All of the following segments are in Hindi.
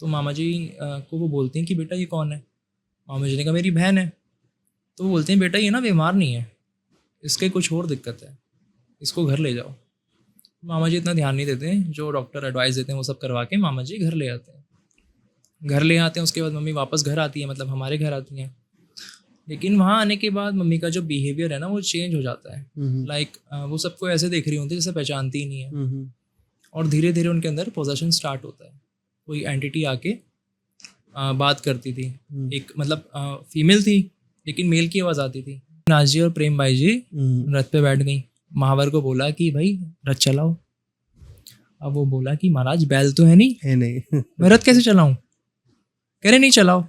तो मामा जी को वो बोलते हैं कि बेटा ये कौन है। मामा जी ने कहा मेरी बहन है। तो वो बोलते हैं बेटा ये ना बीमार नहीं है, इसके कुछ और दिक्कत है, इसको घर ले जाओ। मामा जी इतना ध्यान नहीं देते हैं, जो डॉक्टर एडवाइस देते हैं वो सब करवा के मामा जी घर ले आते हैं। घर ले आते हैं, उसके बाद मम्मी वापस घर आती है, मतलब हमारे घर आती हैं। लेकिन वहाँ आने के बाद मम्मी का जो बिहेवियर है ना वो चेंज हो जाता है। लाइक वो सबको ऐसे देख रही होती है जैसे पहचानती ही नहीं है। और धीरे धीरे उनके अंदर पोजेशन स्टार्ट होता है। कोई एंटिटी आके बात करती थी। एक मतलब फीमेल थी लेकिन मेल की आवाज़ आती थी। नाजी और प्रेम भाई जी रथ पे बैठ गई। महावर को बोला कि भाई रथ चलाओ। अब वो बोला कि महाराज बैल तो है नहीं मैं रथ कैसे चलाऊं। कह रहे नहीं चलाओ।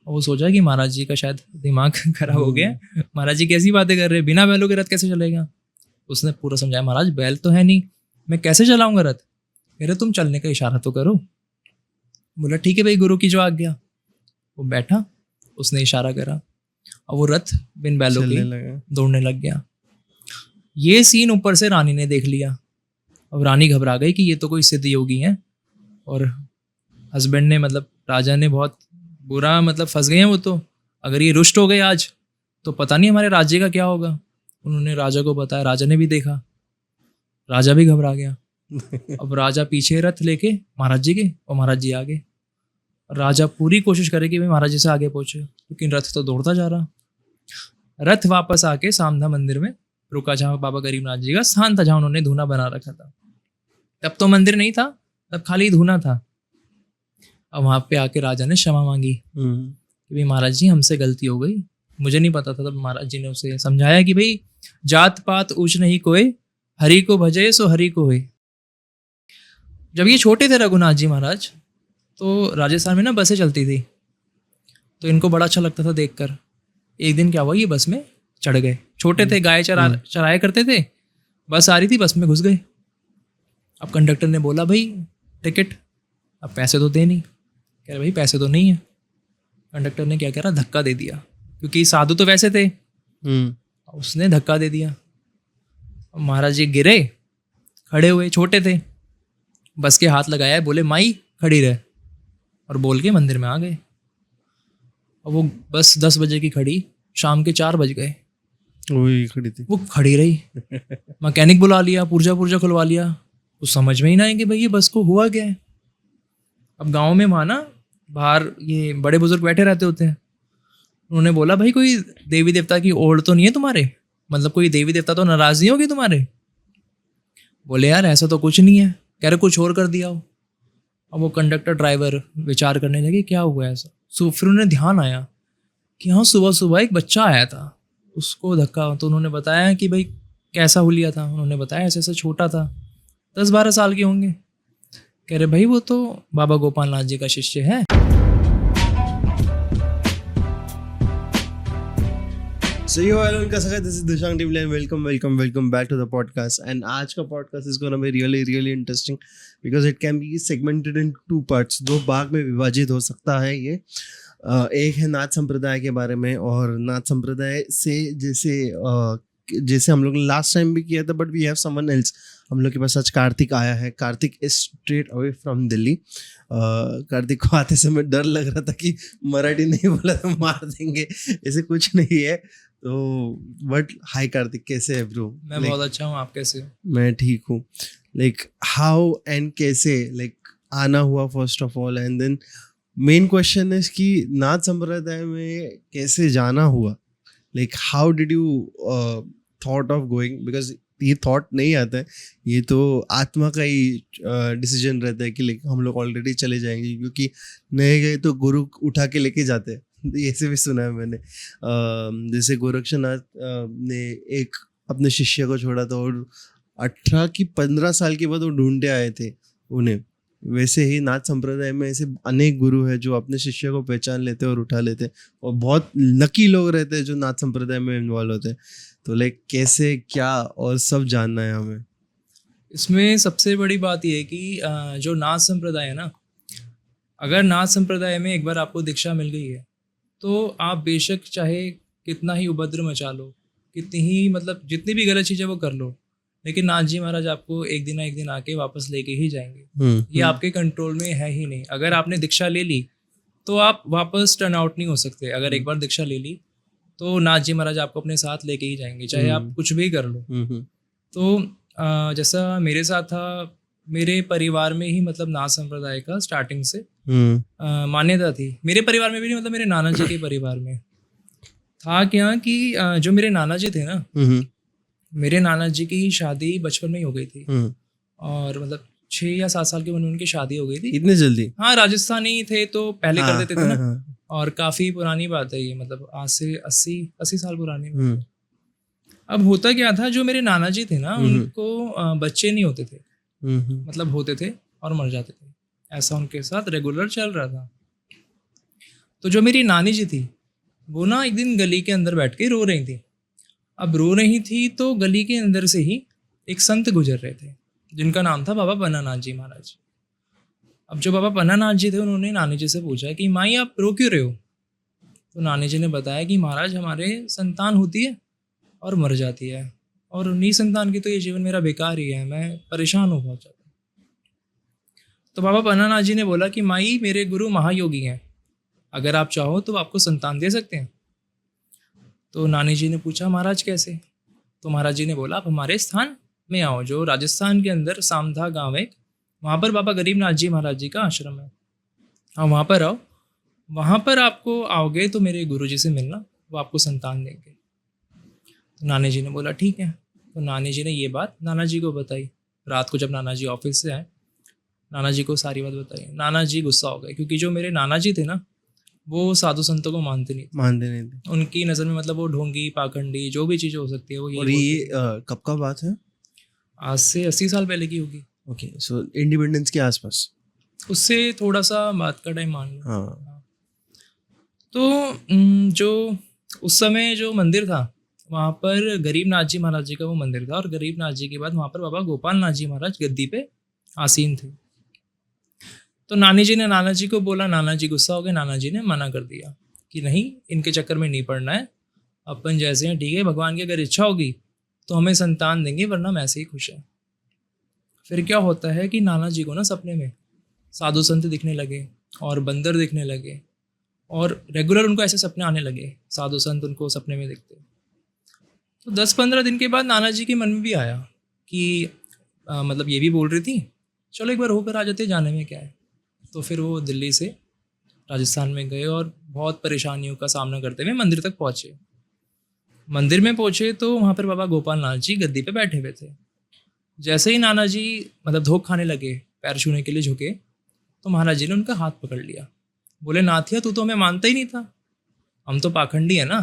और वो सोचा कि महाराज जी का शायद दिमाग खराब हो गया, महाराज जी कैसी बातें कर रहे हैं, बिना बैलों के रथ कैसे चलेगा। उसने पूरा समझाया महाराज बैल तो है नहीं, मैं कैसे चलाऊंगा रथ। कह रहे तुम चलने का इशारा तो करो। बोला ठीक है भाई, गुरु की जो आज्ञा। वो बैठा, उसने इशारा करा और वो रथ बिन बैलों के दौड़ने लग गया। ये सीन ऊपर से रानी ने देख लिया। अब रानी घबरा गई कि ये तो कोई सिद्ध योगी है। और हस्बैंड ने मतलब राजा ने बहुत बुरा मतलब फंस गए हैं वो तो। अगर ये रुष्ट हो गए आज तो पता नहीं हमारे राज्य का क्या होगा। उन्होंने राजा को बताया, राजा ने भी देखा, राजा भी घबरा गया। अब राजा पीछे रथ लेके महाराज जी के और महाराज जी आगे। राजा पूरी कोशिश करे कि भाई महाराज जी से आगे पहुंचे, लेकिन रथ तो दौड़ता जा रहा। रथ वापस आके सामधा मंदिर में रुका जहाँ बाबा गरीबनाथ जी का स्थान था, जहाँ उन्होंने धूना बना रखा था। तब तो मंदिर नहीं था, तब खाली धूना था। अब वहाँ पे आके राजा ने क्षमा मांगी कि भाई महाराज जी हमसे गलती हो गई, मुझे नहीं पता था। तब महाराज जी ने उसे समझाया कि भाई जात पात ऊंच नहीं कोई, हरि को भजे सो हरि को होए। जब ये छोटे थे रघुनाथ जी महाराज, तो राजस्थान में ना बसें चलती थी, तो इनको बड़ा अच्छा लगता था देखकर। एक दिन क्या हुआ, ये बस में चढ़ गए। छोटे थे, गाय चराया करते थे। बस आ रही थी, बस में घुस गए। अब कंडक्टर ने बोला भाई टिकट। अब पैसे तो दे नहीं। कह रहे भाई पैसे तो नहीं है। कंडक्टर ने क्या करा, धक्का दे दिया, क्योंकि साधु तो वैसे थे। उसने धक्का दे दिया। अब महाराज जी गिरे, खड़े हुए, छोटे थे। बस के हाथ लगाया, बोले माई खड़ी रहे, और बोल के मंदिर में आ गए। और वो बस 10 बजे की खड़ी, शाम के 4 बज गए। वही खड़ी थी, वो खड़ी रही। मैकेनिक बुला लिया, पुर्जा खुलवा लिया। कुछ समझ में ही ना आएंगे भाई ये बस को हुआ क्या है। अब गांव में वहाँ ना बाहर ये बड़े बुजुर्ग बैठे रहते होते हैं। उन्होंने बोला भाई कोई देवी देवता की ओढ़ तो नहीं है तुम्हारे, मतलब कोई देवी देवता तो नाराज नहीं होगी तुम्हारे। बोले यार ऐसा तो कुछ नहीं है। कह रहे कुछ और कर दिया हो। अब वो कंडक्टर ड्राइवर विचार करने लगे क्या हुआ ऐसा। सो फिर उन्हें ध्यान आया कि हाँ सुबह सुबह एक बच्चा आया था, उसको धक्का। तो उन्होंने बताया कि भाई कैसा हुलिया था। उन्होंने बताया ऐसे ऐसा छोटा था, 10-12 साल के होंगे। कह रहे भाई वो तो बाबा गोपाल नाथ जी का शिष्य है। So yo, hello Kasaka, this is Dishang Dimle and welcome back to the podcast. And आज का podcast is gonna be really interesting because it can be segmented in 2 parts. 2 भाग में विभाजित हो सकता है ये। एक है नाथ संप्रदाय के बारे में, और नाथ संप्रदाय से जैसे हम लोग ने लास्ट टाइम भी किया था, but we have someone else. हम लोग के पास आज कार्तिक आया है। Kartik is straight away from Delhi. Kartik को आते समय डर लग रहा था कि मराठी नहीं बोला तो मार देंगे, ऐसे कुछ नहीं है। तो बट हाय कार्तिक, कैसे है ब्रो? मैं बहुत अच्छा हूँ, आप कैसे हो? मैं ठीक हूँ। लाइक हाउ एंड कैसे आना हुआ first of all, and then main question है कि नाथ संप्रदाय में कैसे जाना हुआ। Like how did you thought of going, because ये थॉट नहीं आता है, ये तो आत्मा का ही डिसीजन रहता है कि लाइक हम लोग ऑलरेडी चले जाएंगे, क्योंकि नहीं गए तो गुरु उठा के लेके जाते हैं। ऐसे भी सुना है मैंने। जैसे गोरक्षनाथ ने एक अपने शिष्य को छोड़ा था और 18 की 15 साल के बाद वो ढूंढते आए थे उन्हें। वैसे ही नाथ संप्रदाय में ऐसे अनेक गुरु हैं जो अपने शिष्य को पहचान लेते हैं और उठा लेते हैं, और बहुत लकी लोग रहते हैं जो नाथ संप्रदाय में इन्वॉल्व होते हैं। तो लाइक कैसे क्या और सब जानना है हमें। इसमें सबसे बड़ी बात यह है कि जो नाथ संप्रदाय है ना, अगर नाथ संप्रदाय में एक बार आपको दीक्षा मिल गई है तो आप बेशक चाहे कितना ही उपद्रव मचा लो, कितनी ही मतलब जितनी भी गलत चीज़ें वो कर लो, लेकिन नाथ जी महाराज आपको एक दिन आके वापस लेके ही जाएंगे। ये आपके कंट्रोल में है ही नहीं। अगर आपने दीक्षा ले ली तो आप वापस टर्न आउट नहीं हो सकते। अगर एक बार दीक्षा ले ली तो नाथ जी महाराज आपको अपने साथ लेके ही जाएंगे, चाहे आप कुछ भी कर लो। तो जैसा मेरे साथ था, मेरे परिवार में ही मतलब नाथ संप्रदाय का स्टार्टिंग से मान्यता थी। मेरे परिवार में भी नहीं, मतलब मेरे नाना जी के परिवार में था क्या कि जो मेरे नाना जी थे ना, मेरे नाना जी की शादी बचपन में ही हो गई थी। और मतलब 6 या 7 साल की उम्र में उनकी शादी हो गई थी। इतने जल्दी? हाँ, राजस्थानी थे तो पहले कर देते थे ना। और काफी पुरानी बात है ये, मतलब आज से 80 साल पुरानी बात है। अब होता क्या था, जो मेरे नाना जी थे ना, उनको बच्चे नहीं होते थे, मतलब होते थे और मर जाते थे, ऐसा उनके साथ रेगुलर चल रहा था। तो जो मेरी नानी जी थी वो ना एक दिन गली के अंदर बैठ के रो रही थी। अब रो रही थी तो गली के अंदर से ही एक संत गुजर रहे थे जिनका नाम था बाबा पन्नानाथ जी महाराज। अब जो बाबा पन्नानाथ जी थे उन्होंने नानी जी से पूछा कि माई आप रो क्यों रहे हो? तो नानी जी ने बताया कि महाराज हमारे संतान होती है और मर जाती है, और उन्हीं संतान की तो ये जीवन मेरा बेकार ही है, मैं परेशान हूँ बहुत ज़्यादा। तो बाबा पन्नानाथ जी ने बोला कि माई मेरे गुरु महायोगी हैं, अगर आप चाहो तो आपको संतान दे सकते हैं। तो नानी जी ने पूछा महाराज कैसे? तो महाराज जी ने बोला आप हमारे स्थान में आओ, जो राजस्थान के अंदर सामधा गाँव है, वहाँ पर बाबा गरीबनाथ जी महाराज जी का आश्रम है, हाँ वहाँ पर आओ। वहाँ पर आपको आओगे तो मेरे गुरु जी से मिलना, वो आपको संतान देंगे। तो नानी जी ने बोला ठीक है। तो नानी जी ने ये बात नाना जी को बताई। रात को जब नाना जी ऑफिस से आए, नाना जी को सारी बात बताई। नाना जी गुस्सा हो गए, क्योंकि जो मेरे नाना जी थे ना, वो साधु संतों को मानते नहीं थे। उनकी नज़र में मतलब वो ढोंगी पाखंडी जो भी चीज़ें हो सकती है वो और ये कब का बात है? आज से 80 साल पहले की होगी। ओके, सो इंडिपेंडेंस के आसपास, उससे थोड़ा सा बात का टाइम मान लो। हाँ। तो जो उस समय जो मंदिर था वहाँ पर गरीबनाथ जी महाराज जी का वो मंदिर था, और गरीबनाथ जी के बाद वहाँ पर बाबा गोपाल नाथ जी महाराज गद्दी पे आसीन थे। तो नानी जी ने नाना जी को बोला, नाना जी गुस्सा हो गए। नाना जी ने मना कर दिया कि नहीं, इनके चक्कर में नहीं पड़ना है, अपन जैसे हैं ठीक है, भगवान की अगर इच्छा होगी तो हमें संतान देंगे, वरना हम ऐसे ही खुश हैं। फिर क्या होता है कि नाना जी को ना सपने में साधु संत दिखने लगे और बंदर दिखने लगे, और रेगुलर उनको ऐसे सपने आने लगे, साधु संत उनको सपने में दिखते। तो 10-15 दिन के बाद नाना जी के मन में भी आया कि मतलब ये भी बोल रही थी चलो एक बार होकर आ जाते, जाने में क्या है। तो फिर वो दिल्ली से राजस्थान में गए और बहुत परेशानियों का सामना करते हुए मंदिर तक पहुँचे। मंदिर में पहुँचे तो वहाँ पर बाबा गोपाल नाथ जी गद्दी पे बैठे हुए थे। जैसे ही नाना जी मतलब धोख खाने लगे, पैर छूने के लिए झुके, तो महाराज जी ने उनका हाथ पकड़ लिया। बोले नाथिया तू तो हमें मानता ही नहीं था, हम तो पाखंडी है ना,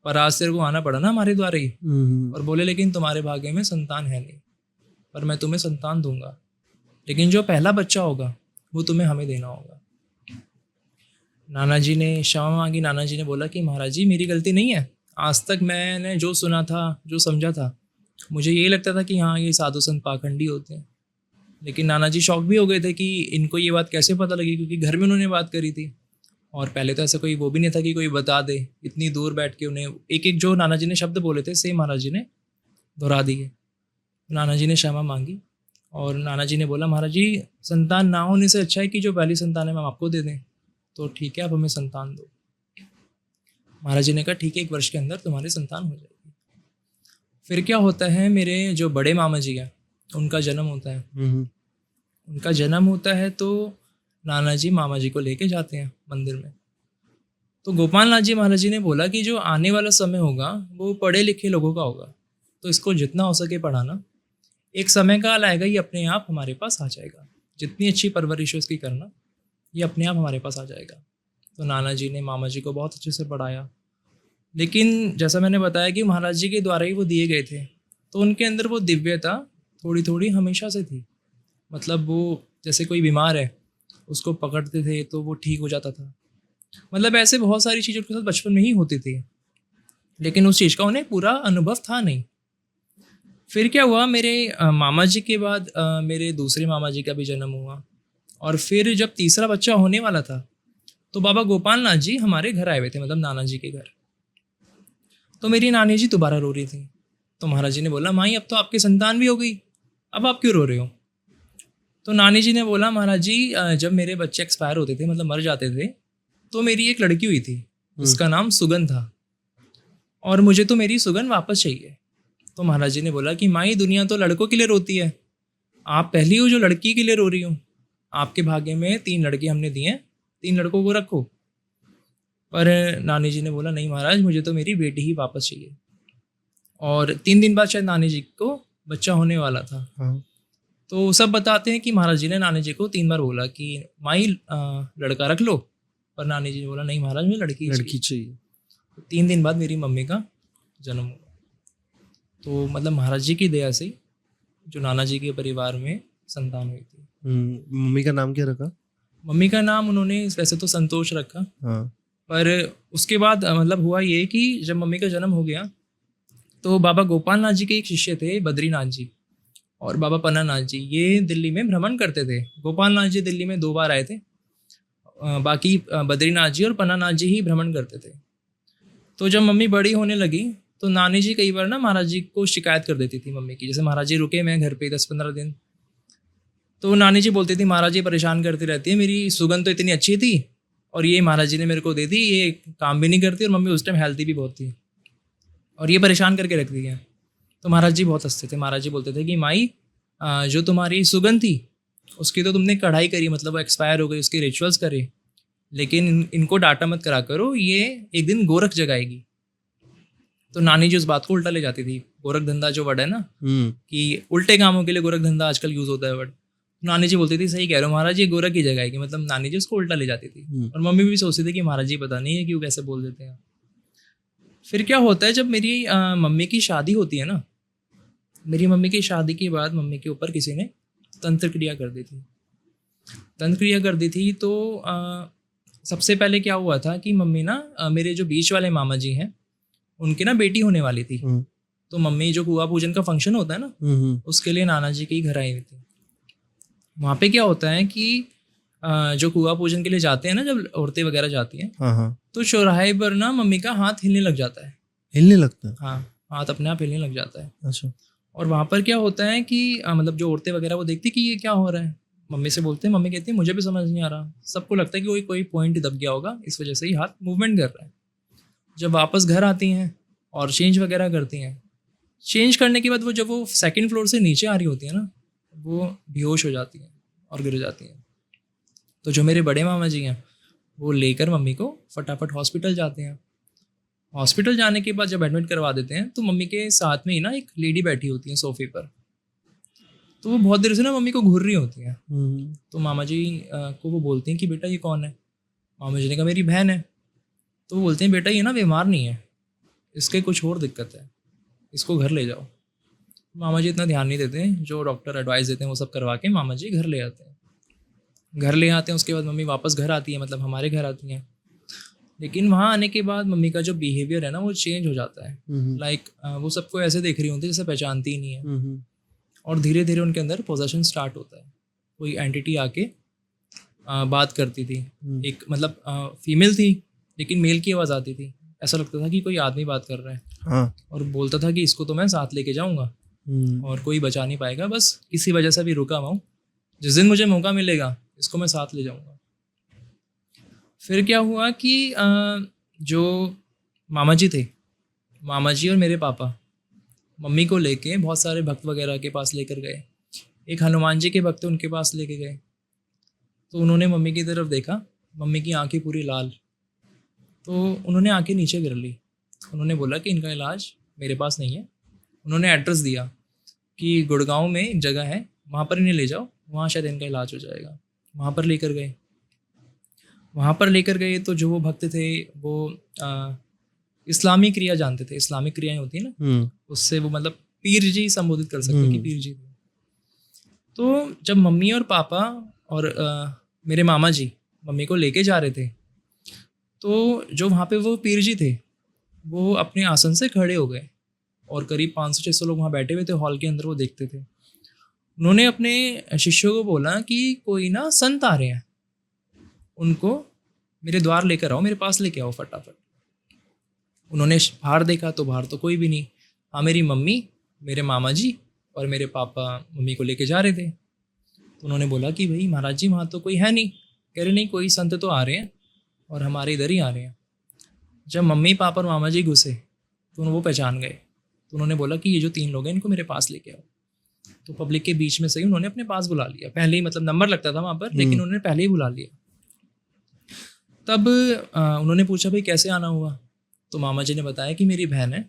पर आज तेरे को आना पड़ा ना हमारे द्वारा ही। और बोले लेकिन तुम्हारे भाग्य में संतान है नहीं, पर मैं तुम्हें संतान दूंगा, लेकिन जो पहला बच्चा होगा वो तुम्हें हमें देना होगा। नाना जी ने क्षमा मांगी। नाना जी ने बोला कि महाराज जी मेरी गलती नहीं है, आज तक मैंने जो सुना था, जो समझा था, मुझे यही लगता था कि हाँ ये साधु संत पाखंडी होते हैं। लेकिन नाना जी शॉक भी हो गए थे कि इनको ये बात कैसे पता लगी, क्योंकि घर में उन्होंने बात करी थी, और पहले तो ऐसा कोई वो भी नहीं था कि कोई बता दे। इतनी दूर बैठ के उन्हें एक एक जो नाना जी ने शब्द बोले थे सेम महाराज जी ने दोहरा दिए। नाना जी ने क्षमा मांगी और नाना जी ने बोला महाराज जी संतान ना होने से अच्छा है कि जो पहली संतान है हम आपको दे दें, तो ठीक है आप हमें संतान दो। महाराज जी ने कहा ठीक है 1 वर्ष के अंदर तुम्हारी संतान हो जाएगी। फिर क्या होता है, मेरे जो बड़े मामा जी हैं उनका जन्म होता है। उनका जन्म होता है तो नाना जी मामा जी को लेके जाते हैं मंदिर में। तो गोपाल नाथ जी महाराज जी ने बोला कि जो आने वाला समय होगा वो पढ़े लिखे लोगों का होगा, तो इसको जितना हो सके पढ़ाना, एक समय काल आएगा ये अपने आप हमारे पास आ जाएगा, जितनी अच्छी परवरिश उसकी करना, ये अपने आप हमारे पास आ जाएगा। तो नाना जी ने मामा जी को बहुत अच्छे से पढ़ाया, लेकिन जैसा मैंने बताया कि महाराज जी के द्वारा ही वो दिए गए थे, तो उनके अंदर वो दिव्यता थोड़ी थोड़ी हमेशा से थी। मतलब वो जैसे कोई बीमार है उसको पकड़ते थे तो वो ठीक हो जाता था। मतलब ऐसे बहुत सारी चीज़ें उनके साथ बचपन में ही होती थी, लेकिन उस चीज़ का उन्हें पूरा अनुभव था नहीं। फिर क्या हुआ, मेरे मामा जी के बाद मेरे दूसरे मामा जी का भी जन्म हुआ, और फिर जब तीसरा बच्चा होने वाला था तो बाबा गोपाल नाथ जी हमारे घर आए हुए थे, मतलब नाना जी के घर। तो मेरी नानी जी दोबारा रो रही थी। तो महाराज जी ने बोला माई अब तो आपकी संतान भी हो गई, अब आप क्यों रो रहे हो? तो नानी जी ने बोला महाराज जी जब मेरे बच्चे एक्सपायर होते थे, मतलब मर जाते थे, तो मेरी एक लड़की हुई थी उसका नाम सुगन था, और मुझे तो मेरी सुगन वापस चाहिए। तो महाराज जी ने बोला कि माई दुनिया तो लड़कों के लिए रोती है, आप पहली हो जो लड़की के लिए रो रही हो। आपके भाग्य में 3 लड़के हमने दिए हैं, 3 लड़कों को रखो। पर नानी जी ने बोला नहीं महाराज, मुझे तो मेरी बेटी ही वापस चाहिए। और 3 दिन बाद शायद नानी जी को बच्चा होने वाला था। हाँ। तो सब बताते हैं कि महाराज जी ने नानी जी को 3 बार बोला कि माई लड़का रख लो, पर नानी जी ने बोला नहीं महाराज, मुझे लड़की चाहिए। 3 दिन बाद मेरी मम्मी का जन्म हुआ। तो मतलब महाराज जी की दया से जो नाना जी के परिवार में संतान हुई थी। मम्मी का नाम क्या रखा? मम्मी का नाम उन्होंने वैसे तो संतोष रखा, हाँ। पर उसके बाद मतलब हुआ ये कि जब मम्मी का जन्म हो गया तो बाबा गोपाल नाथ जी के एक शिष्य थे बद्रीनाथ जी और बाबा पन्ना नाथ जी, ये दिल्ली में भ्रमण करते थे। गोपाल नाथ जी दिल्ली में 2 बार आए थे, बाकी बद्रीनाथ जी और पन्ना नाथ जी ही भ्रमण करते थे। तो जब मम्मी बड़ी होने लगी तो नानी जी कई बार ना महाराज जी को शिकायत कर देती थी मम्मी की, जैसे महाराज जी रुके मैं घर पे 10-15 दिन, तो नानी जी बोलती थी महाराज जी परेशान करती रहती है, मेरी सुगन तो इतनी अच्छी थी और ये महाराज जी ने मेरे को दे दी, ये काम भी नहीं करती और मम्मी उस टाइम हेल्थी भी बहुत थी और ये परेशान करके रखती है। तो महाराज जी बहुत हंसते थे। महाराज जी बोलते थे कि माई जो तुम्हारी सुगन थी उसकी तो तुमने कढ़ाई करी, मतलब वो एक्सपायर हो गई, उसके रिचुअल्स करे, लेकिन इनको डांटा मत करा करो, ये एक दिन गोरख जगाएगी। तो नानी जी उस बात को उल्टा ले जाती थी। गोरख धंधा जो वर्ड है ना, कि उल्टे कामों के लिए गोरख धंधा आजकल यूज होता है वर्ड। नानी जी बोलती थी सही कह रहे हो महाराज, ये गोरख ही जगाएगी, मतलब नानी जी उसको उल्टा ले जाती थी। और मम्मी भी सोचती थी कि महाराज जी पता नहीं है क्यों कैसे बोल देते हैं। फिर क्या होता है, जब मेरी मम्मी की शादी होती है ना, मेरी मम्मी की शादी के बाद मम्मी के ऊपर किसी ने तंत्र क्रिया कर दी थी। तंत्र क्रिया कर दी थी तो सबसे पहले क्या हुआ था कि मम्मी ना मेरे जो बीच वाले मामा जी हैं उनकी ना बेटी होने वाली थी। तो मम्मी जो कुआं पूजन का फंक्शन होता है ना, उसके लिए नाना जी के ही घर आई हुई थी। वहाँ पे क्या होता है कि जो कुआं पूजन के लिए जाते हैं ना, जब औरतें वगैरह जाती हैं, हाँ। तो चौराहे पर ना मम्मी का हाथ हिलने लग जाता है। हिलने लगता है? हाँ, हाथ अपने आप हिलने लग जाता है। अच्छा। और वहाँ पर क्या होता है कि मतलब जो औरतें वगैरह वो देखती कि ये क्या हो रहा है, मम्मी से बोलते हैं, मम्मी कहती है मुझे भी समझ नहीं आ रहा, सबको लगता है कि कोई पॉइंट दब गया होगा, इस वजह से ही हाथ मूवमेंट कर रहा है। जब वापस घर आती हैं और चेंज वगैरह करती हैं, चेंज करने के बाद वो जब वो 2nd फ्लोर से नीचे आ रही होती है ना, वो बेहोश हो जाती हैं और गिर जाती हैं। तो जो मेरे बड़े मामा जी हैं वो लेकर मम्मी को फटाफट हॉस्पिटल जाते हैं। हॉस्पिटल जाने के बाद जब एडमिट करवा देते हैं तो मम्मी के साथ में ही ना एक लेडी बैठी होती है सोफे पर, तो वो बहुत देर से ना मम्मी को घूर रही होती हैं। तो मामा जी को वो बोलती हैं कि बेटा ये कौन है? मामा जी ने कहा मेरी बहन है। तो वो बोलते हैं बेटा ये ना बीमार नहीं है, इसके कुछ और दिक्कत है, इसको घर ले जाओ। मामा जी इतना ध्यान नहीं देते हैं, जो डॉक्टर एडवाइस देते हैं वो सब करवा के मामा जी घर ले आते हैं। घर ले आते हैं, उसके बाद मम्मी वापस घर आती है, मतलब हमारे घर आती हैं। लेकिन वहाँ आने के बाद मम्मी का जो बिहेवियर है ना वो चेंज हो जाता है। लाइक वो सबको ऐसे देख रही होती है जैसे पहचानती ही नहीं है। और धीरे धीरे उनके अंदर पोजेशन स्टार्ट होता है। कोई एंटिटी आके बात करती थी, एक मतलब फीमेल थी लेकिन मेल की आवाज़ आती थी, ऐसा लगता था कि कोई आदमी बात कर रहा है। हाँ। और बोलता था कि इसको तो मैं साथ लेके जाऊँगा और कोई बचा नहीं पाएगा, बस किसी वजह से भी रुका हुआ हूँ, जिस दिन मुझे मौका मिलेगा इसको मैं साथ ले जाऊँगा। फिर क्या हुआ कि जो मामा जी थे, मामा जी और मेरे पापा मम्मी को लेके बहुत सारे भक्त वगैरह के पास लेकर गए। एक हनुमान जी के भक्त उनके पास लेके गए, तो उन्होंने मम्मी की तरफ देखा, मम्मी की आंखें पूरी लाल। तो उन्होंने आंखें नीचे गिर ली। उन्होंने बोला कि इनका इलाज मेरे पास नहीं है। उन्होंने एड्रेस दिया कि गुड़गांव में एक जगह है, वहाँ पर इन्हें ले जाओ, वहाँ शायद इनका इलाज हो जाएगा। वहाँ पर लेकर गए। वहाँ पर लेकर गए तो जो वो भक्त थे वो इस्लामी क्रिया जानते थे। इस्लामिक क्रियाएं होती है ना, उससे वो मतलब पीर जी संबोधित कर सकते कि पीर जी थे। तो जब मम्मी और पापा और मेरे मामा जी मम्मी को लेके जा रहे थे, तो जो वहाँ पे वो पीर जी थे वो अपने आसन से खड़े हो गए और करीब 500-600 लोग वहाँ बैठे हुए थे हॉल के अंदर, वो देखते थे। उन्होंने अपने शिष्यों को बोला कि कोई ना संत आ रहे हैं, उनको मेरे द्वार लेकर आओ, मेरे पास लेके आओ फटाफट। उन्होंने बाहर देखा तो बाहर तो कोई भी नहीं। हाँ, मेरी मम्मी मेरे मामा जी और मेरे पापा मम्मी को लेके जा रहे थे। तो उन्होंने बोला कि भाई महाराज जी वहाँ तो कोई है नहीं। कह रहे नहीं, कोई संत तो आ रहे हैं और हमारे इधर ही आ रहे हैं। जब मम्मी पापा और मामा जी घुसे तो वो पहचान गए। तो उन्होंने बोला कि ये जो 3 लोग हैं इनको मेरे पास लेके आओ। तो पब्लिक के बीच में से ही उन्होंने अपने पास बुला लिया। पहले ही मतलब नंबर लगता था वहाँ पर, लेकिन उन्होंने पहले ही बुला लिया। तब उन्होंने पूछा भाई कैसे आना हुआ। तो मामा जी ने बताया कि मेरी बहन है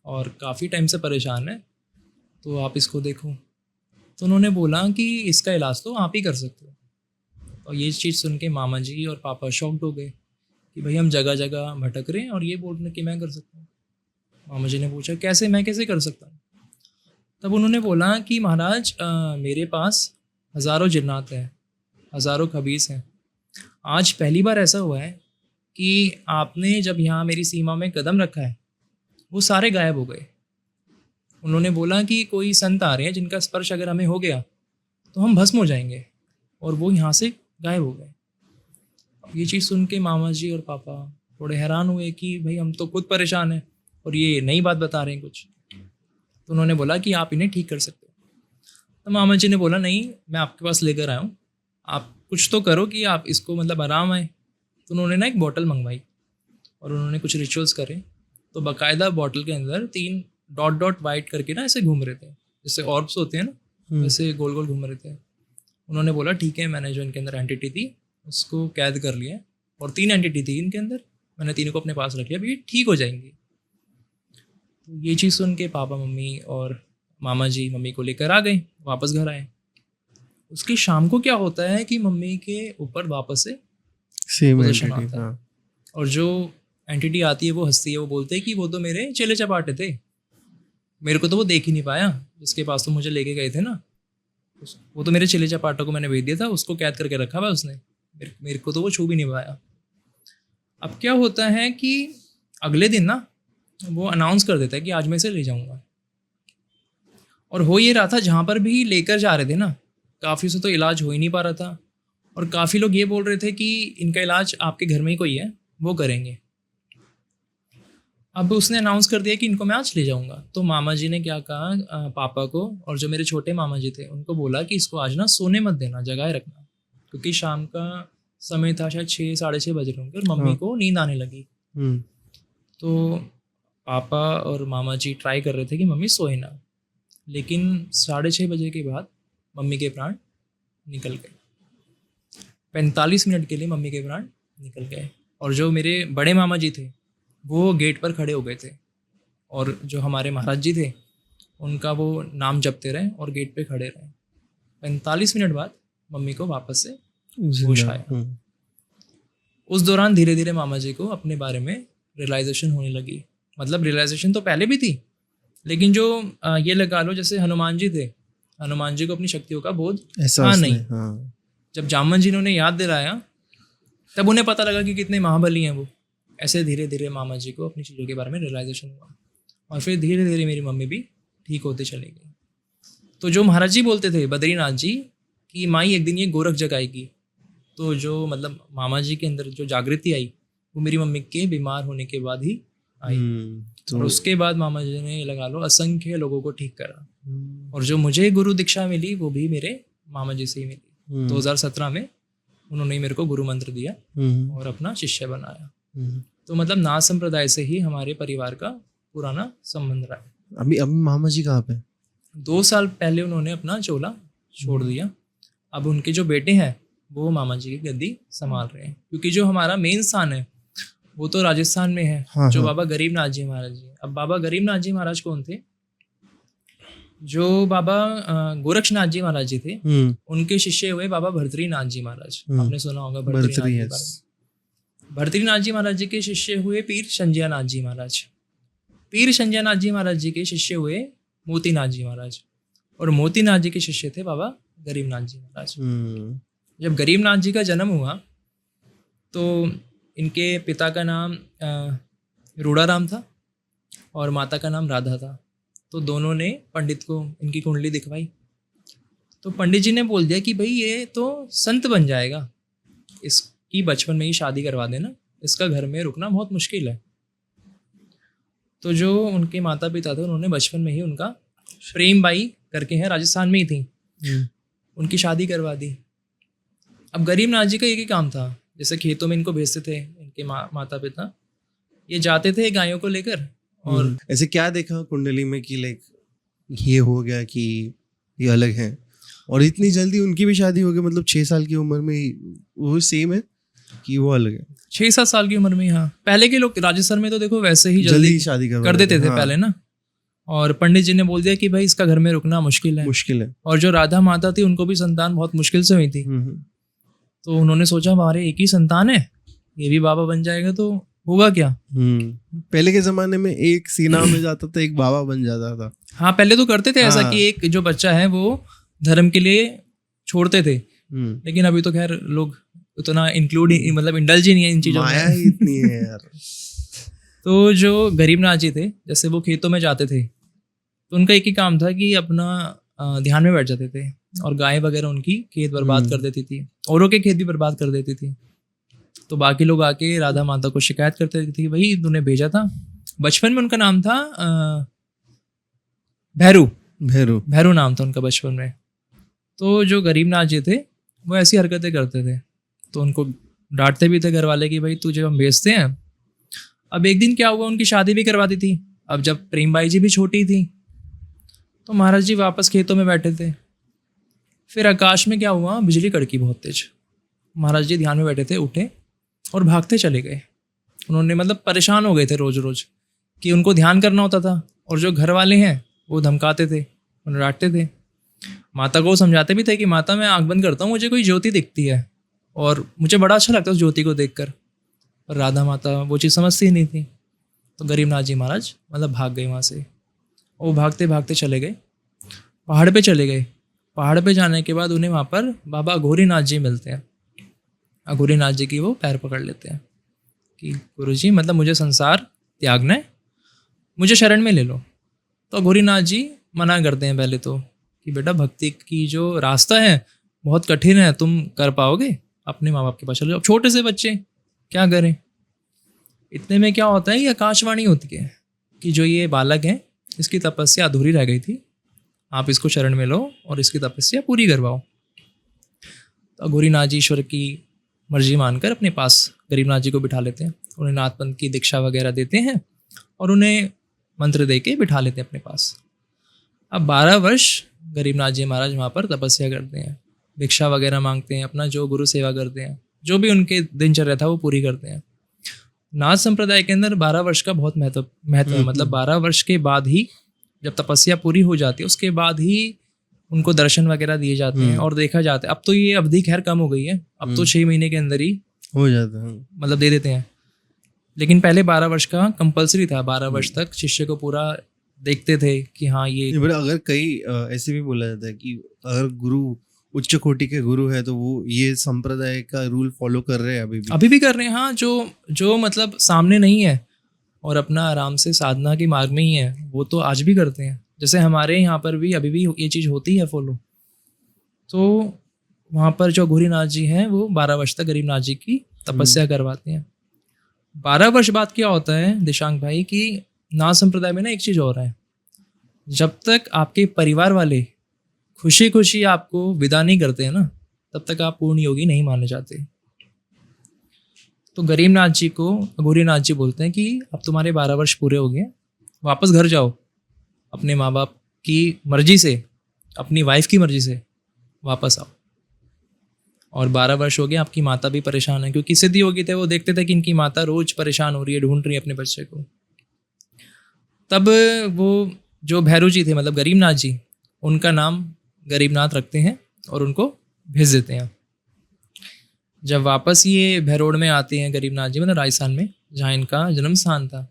और काफ़ी टाइम से परेशान है, तो आप इसको देखो। तो उन्होंने बोला कि इसका इलाज तो आप ही कर सकते हो। और ये चीज़ सुन के मामा जी और पापा शॉक्ड हो गए कि भाई हम जगह जगह भटक रहे हैं और ये बोल रहे कि मैं कर सकता हूँ। मामा जी ने पूछा कैसे, मैं कैसे कर सकता हूँ। तब उन्होंने बोला कि महाराज मेरे पास हज़ारों जिन्नात हैं, हज़ारों खबीस हैं। आज पहली बार ऐसा हुआ है कि आपने जब यहाँ मेरी सीमा में कदम रखा है वो सारे गायब हो गए। उन्होंने बोला कि कोई संत आ रहे हैं जिनका स्पर्श अगर हमें हो गया तो हम भस्म हो जाएंगे, और वो यहाँ से गायब हो गए। ये चीज़ सुन के मामा जी और पापा थोड़े हैरान हुए कि भाई हम तो खुद परेशान हैं और ये नई बात बता रहे हैं कुछ। तो उन्होंने बोला कि आप इन्हें ठीक कर सकते हो। तो मामा जी ने बोला नहीं, मैं आपके पास लेकर आया हूँ, आप कुछ तो करो कि आप इसको मतलब आराम आए। तो उन्होंने ना एक बॉटल मंगवाई और उन्होंने कुछ रिचुअल्स करे। तो बाकायदा बॉटल के अंदर 3 डॉट डॉट वाइट करके ना ऐसे घूम रहे थे, जैसे ऑर्ब्स होते हैं ना वैसे गोल गोल घूम रहे थे। उन्होंने बोला ठीक है, मैंने जो इनके अंदर एंटिटी थी उसको कैद कर लिया, और 3 एंटिटी थी इनके अंदर, मैंने तीनों को अपने पास रख लिया, अभी ये ठीक हो जाएंगी। तो ये चीज़ सुन के पापा मम्मी और मामा जी मम्मी को लेकर आ गए, वापस घर आए। उसकी शाम को क्या होता है कि मम्मी के ऊपर वापस से सेम पोजीशन एंटिटी। आता है, हाँ। और जो एंटिटी आती है वो हंसती है, वो बोलते हैं कि वो तो मेरे चेले चपाटे थे, मेरे को तो वो देख ही नहीं पाया, जिसके पास तो मुझे लेके गए थे ना, वो तो मेरे चेले चपाटों को मैंने भेज दिया था, उसको कैद करके रखा हुआ उसने, मेरे को तो वो छू भी नहीं पाया। अब क्या होता है कि अगले दिन ना वो अनाउंस कर देता है कि आज मैं इसे ले जाऊंगा। और हो ये रहा था जहाँ पर भी लेकर जा रहे थे ना, काफ़ी से तो इलाज हो ही नहीं पा रहा था, और काफ़ी लोग ये बोल रहे थे कि इनका इलाज आपके घर में ही कोई है वो करेंगे। अब उसने अनाउंस कर दिया कि इनको मैं आज ले जाऊंगा। तो मामा जी ने क्या कहा पापा को, और जो मेरे छोटे मामा जी थे उनको बोला कि इसको आज ना सोने मत देना, जगाए रखना, क्योंकि शाम का समय था, शायद 6 साढ़े 6 बज रहे होंगे, और मम्मी को नींद आने लगी। तो पापा और मामा जी ट्राई कर रहे थे कि मम्मी सोए ना, लेकिन 6:30 बजे के बाद मम्मी के प्राण निकल गए। 45 मिनट के लिए मम्मी के प्राण निकल गए। और जो मेरे बड़े मामा जी थे वो गेट पर खड़े हो गए थे, और जो हमारे महाराज जी थे उनका वो नाम जपते रहे और गेट पे खड़े रहे। 45 मिनट बाद मम्मी को वापस से होश आया। उस दौरान धीरे धीरे मामा जी को अपने बारे में रियलाइजेशन होने लगी। मतलब रियलाइजेशन तो पहले भी थी, लेकिन जो ये लगा लो जैसे हनुमान जी थे, हनुमान जी को अपनी शक्तियों का बोध था नहीं। जब जामन जी ने उन्हें याद दिलाया तब उन्हें पता लगा कि कितने महाबली हैं वो। ऐसे धीरे धीरे मामा जी को अपनी चीज़ों के बारे में रियलाइजेशन हुआ, और फिर धीरे धीरे मेरी मम्मी भी ठीक होते चली गई। तो जो महाराज जी बोलते थे बद्रीनाथ जी कि माई एक दिन ये गोरख जगाएगी, तो जो मतलब मामा जी के अंदर जो जागृति आई वो मेरी मम्मी के बीमार होने के बाद ही आई। और उसके बाद मामा जी ने लगा लो असंख्य लोगों को ठीक करा, और जो मुझे गुरु दीक्षा मिली वो भी मेरे मामा जी से ही मिली। 2017 में उन्होंने मेरे को गुरु मंत्र दिया और अपना शिष्य बनाया। तो मतलब नाथ संप्रदाय से ही हमारे परिवार का पुराना संबंध रहा है। अभी मामा जी कहाँ पे? 2 साल पहले उन्होंने अपना चोला छोड़ दिया। अब उनके जो बेटे हैं वो मामा जी की गद्दी संभाल रहे हैं, क्योंकि जो हमारा मेन स्थान है वो तो राजस्थान में है। जो बाबा गरीबनाथ जी महाराज जी। अब बाबा गरीबनाथ जी महाराज कौन थे? जो बाबा गोरक्षनाथ जी महाराज जी थे उनके शिष्य हुए बाबा भर्तरीनाथ जी महाराज। आपने सुना होगा भर्तरीनाथ जी महाराज जी के शिष्य हुए पीर संजयनाथ जी महाराज। पीर संजयनाथ जी महाराज जी के शिष्य हुए मोतीनाथ जी महाराज, और मोतीनाथ जी के शिष्य थे बाबा गरीबनाथ जी महाराज। जब गरीबनाथ जी का जन्म हुआ तो इनके पिता का नाम रूढ़ाराम था और माता का नाम राधा था। तो दोनों ने पंडित को इनकी कुंडली दिखवाई, तो पंडित जी ने बोल दिया कि भाई ये तो संत बन जाएगा, इसकी बचपन में ही शादी करवा देना, इसका घर में रुकना बहुत मुश्किल है। तो जो उनके माता पिता थे उन्होंने बचपन में ही उनका प्रेम बाई करके हैं, राजस्थान में ही थी, उनकी शादी करवा दी। अब गरीबनाथ जी का एक ही काम था, जैसे खेतों में इनको भेजते थे इनके माता पिता, ये जाते थे गायों को लेकर। और ऐसे क्या देखा कुंडली में कि लाइक ये हो गया कि ये अलग है, और इतनी जल्दी उनकी भी शादी हो गई, मतलब 6 साल की उम्र में ही वो सेम है कि वो अलग है? 6-7 साल की उम्र में, हाँ। पहले के लोग राजस्थान में तो देखो वैसे ही जल्दी शादी कर देते थे हाँ। पहले ना, और पंडित जी ने बोल दिया कि भाई इसका घर में रुकना मुश्किल है। और जो राधा माता थी उनको भी संतान बहुत मुश्किल से हुई थी, तो उन्होंने सोचा हमारे एक ही संतान है, ये भी बाबा बन जाएगा तो होगा क्या। पहले के जमाने में एक सीना में जाता था, एक बाबा बन जाता था। हाँ, पहले तो करते थे ऐसा कि एक जो बच्चा है वो धर्म के लिए छोड़ते थे, लेकिन अभी तो खैर लोग उतना मतलब इंडल्ज ही नहीं है इन चीजों माया ही इतनी है यार। तो जो गरीबनाथ जी थे, जैसे वो खेतों में जाते थे तो उनका एक ही काम था कि अपना ध्यान में बैठ जाते थे, और गाय वगैरह उनकी खेत बर्बाद कर देती थी, औरों के खेत भी बर्बाद कर देती थी। तो बाकी लोग आके राधा माता को शिकायत करते थे कि भाई तूने भेजा था। बचपन में उनका नाम था भैरू नाम था उनका बचपन में। तो जो गरीबनाथ जी थे वो ऐसी हरकतें करते थे, तो उनको डांटते भी थे घर वाले कि भाई तुझे हम भेजते हैं। अब एक दिन क्या हुआ, उनकी शादी भी करवा दी थी। अब जब प्रेम बाई जी भी छोटी थी तो महाराज जी वापस खेतों में बैठे थे, फिर आकाश में क्या हुआ, बिजली कड़की बहुत तेज। महाराज जी ध्यान में बैठे थे, उठे और भागते चले गए। उन्होंने मतलब परेशान हो गए थे रोज रोज कि उनको ध्यान करना होता था, और जो घर वाले हैं वो धमकाते थे, उन्हें डांटते थे। माता को समझाते भी थे कि माता मैं आँख बंद करता हूँ, मुझे कोई ज्योति दिखती है और मुझे बड़ा अच्छा लगता है उस ज्योति को देखकर। पर राधा माता वो चीज़ समझती ही नहीं थी। तो गरीबनाथ जी महाराज मतलब भाग गए वहाँ से, और भागते भागते चले गए, पहाड़ पे चले गए। पहाड़ पे जाने के बाद उन्हें वहाँ पर बाबा अघोरीनाथ जी मिलते हैं। अघोरीनाथ जी की वो पैर पकड़ लेते हैं कि गुरुजी मतलब मुझे संसार त्यागना है, मुझे शरण में ले लो। तो अघोरीनाथ जी मना करते हैं पहले तो कि बेटा भक्ति की जो रास्ता है बहुत कठिन है, तुम कर पाओगे, अपने माँ बाप के पास चले जाओ। छोटे से बच्चे क्या करें। इतने में क्या होता है, ये आकाशवाणी होती है कि जो ये बालक है इसकी तपस्या अधूरी रह गई थी, आप इसको शरण में लो और इसकी तपस्या पूरी करवाओ। तो अघोरीनाथ जी ईश्वर की मर्जी मानकर अपने पास गरीबनाथ जी को बिठा लेते हैं, उन्हें नाथपंथ की दीक्षा वगैरह देते हैं और उन्हें मंत्र दे के बिठा लेते हैं अपने पास। अब 12 वर्ष गरीबनाथ जी महाराज वहाँ पर तपस्या करते हैं, भिक्षा वगैरह मांगते हैं, अपना जो गुरु सेवा करते हैं, जो भी उनके दिनचर्या था वो पूरी करते हैं। नाथ संप्रदाय के अंदर 12 वर्ष का बहुत महत्व है। मतलब 12 वर्ष के बाद ही जब तपस्या पूरी हो जाती है उसके बाद ही उनको दर्शन वगैरह दिए जाते हैं और देखा जाता है। अब तो ये अवधि खैर कम हो गई है, अब तो 6 महीने के अंदर ही हो जाता है, मतलब दे देते हैं। लेकिन पहले 12 वर्ष का कंपलसरी था, 12 वर्ष तक शिष्य को पूरा देखते थे कि हाँ ये। अगर कई ऐसे भी बोला जाता है कि अगर गुरु उच्च कोटि के गुरु है तो वो ये संप्रदाय का रूल फॉलो कर रहे हैं अभी भी कर रहे हैं। हाँ, जो मतलब सामने नहीं है और अपना आराम से साधना के मार्ग में ही है वो तो आज भी करते हैं। जैसे हमारे यहाँ पर भी अभी भी ये चीज़ होती है फॉलो। तो वहाँ पर जो अघोरीनाथ जी हैं वो 12 वर्ष तक गरीबनाथ जी की तपस्या करवाते हैं। 12 वर्ष बाद क्या होता है दिशांक भाई कि नाथ संप्रदाय में ना एक चीज़ और है, जब तक आपके परिवार वाले खुशी खुशी आपको विदा नहीं करते हैं ना तब तक आप पूर्ण योगी नहीं माने जाते। तो गरीबनाथ जी को अघोरीनाथ जी बोलते हैं कि अब तुम्हारे 12 वर्ष पूरे हो गए, वापस घर जाओ, अपने माँ बाप की मर्जी से, अपनी वाइफ की मर्जी से वापस आओ। और 12 वर्ष हो गए, आपकी माता भी परेशान है, क्योंकि सिद्ध योगी थे, वो देखते थे कि इनकी माता रोज परेशान हो रही है, ढूंढ रही है अपने बच्चे को। तब वो जो भैरू जी थे मतलब गरीबनाथ जी, उनका नाम गरीबनाथ रखते हैं और उनको भेज देते हैं। जब वापस ये भैरोड़ में आते हैं गरीबनाथ जी, मतलब राजस्थान में जहाँ इनका जन्म स्थान था,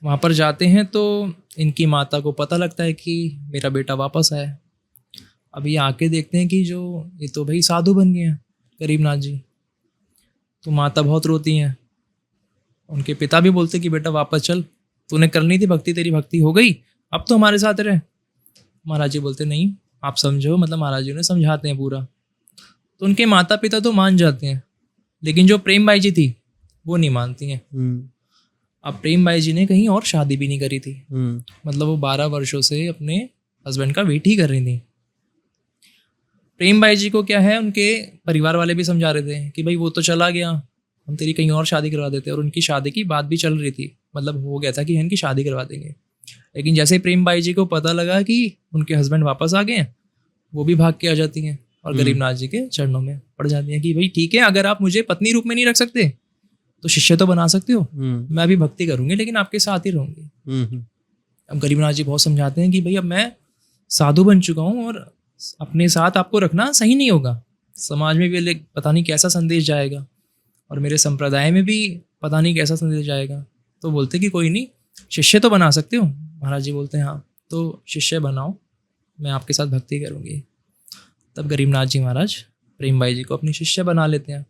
वहाँ पर जाते हैं तो इनकी माता को पता लगता है कि मेरा बेटा वापस आया। अब ये आके देखते हैं कि जो ये तो भाई साधु बन गए हैं गरीबनाथ जी। तो माता बहुत रोती हैं, उनके पिता भी बोलते कि बेटा वापस चल, तूने करनी थी भक्ति, तेरी भक्ति हो गई, अब तो हमारे साथ रहे। महाराज जी बोलते नहीं आप समझो, मतलब महाराज जी उन्हें समझाते हैं पूरा। तो उनके माता पिता तो मान जाते हैं, लेकिन जो प्रेम बाई जी थी वो नहीं मानती हैं। अब प्रेम भाई जी ने कहीं और शादी भी नहीं करी थी, हम्म, मतलब वो 12 वर्षों से अपने हस्बैंड का वेट ही कर रही थी। प्रेम भाई जी को क्या है, उनके परिवार वाले भी समझा रहे थे कि भाई वो तो चला गया, हम तेरी कहीं और शादी करवा देते, और उनकी शादी की बात भी चल रही थी, मतलब हो गया था कि इनकी शादी करवा देंगे। लेकिन जैसे ही प्रेम भाई जी को पता लगा कि उनके हस्बैंड वापस आ गए हैं, वो भी भाग के आ जाती हैं और गरीबनाथ जी के चरणों में पड़ जाती हैं कि भाई ठीक है, अगर आप मुझे पत्नी रूप में नहीं रख सकते तो शिष्य तो बना सकते हो, मैं अभी भक्ति करूंगी लेकिन आपके साथ ही रहूंगी। अब गरीबनाथ जी बहुत समझाते हैं कि भाई अब मैं साधु बन चुका हूँ और अपने साथ आपको रखना सही नहीं होगा, समाज में भी पता नहीं कैसा संदेश जाएगा और मेरे संप्रदाय में भी पता नहीं कैसा संदेश जाएगा। तो बोलते कि कोई नहीं, शिष्य तो बना सकते हो। महाराज जी बोलते हैं हाँ, तो शिष्य बनाओ, मैं आपके साथ भक्ति करूँगी। तब गरीबनाथ जी महाराज प्रेम भाई जी को अपनी शिष्य बना लेते हैं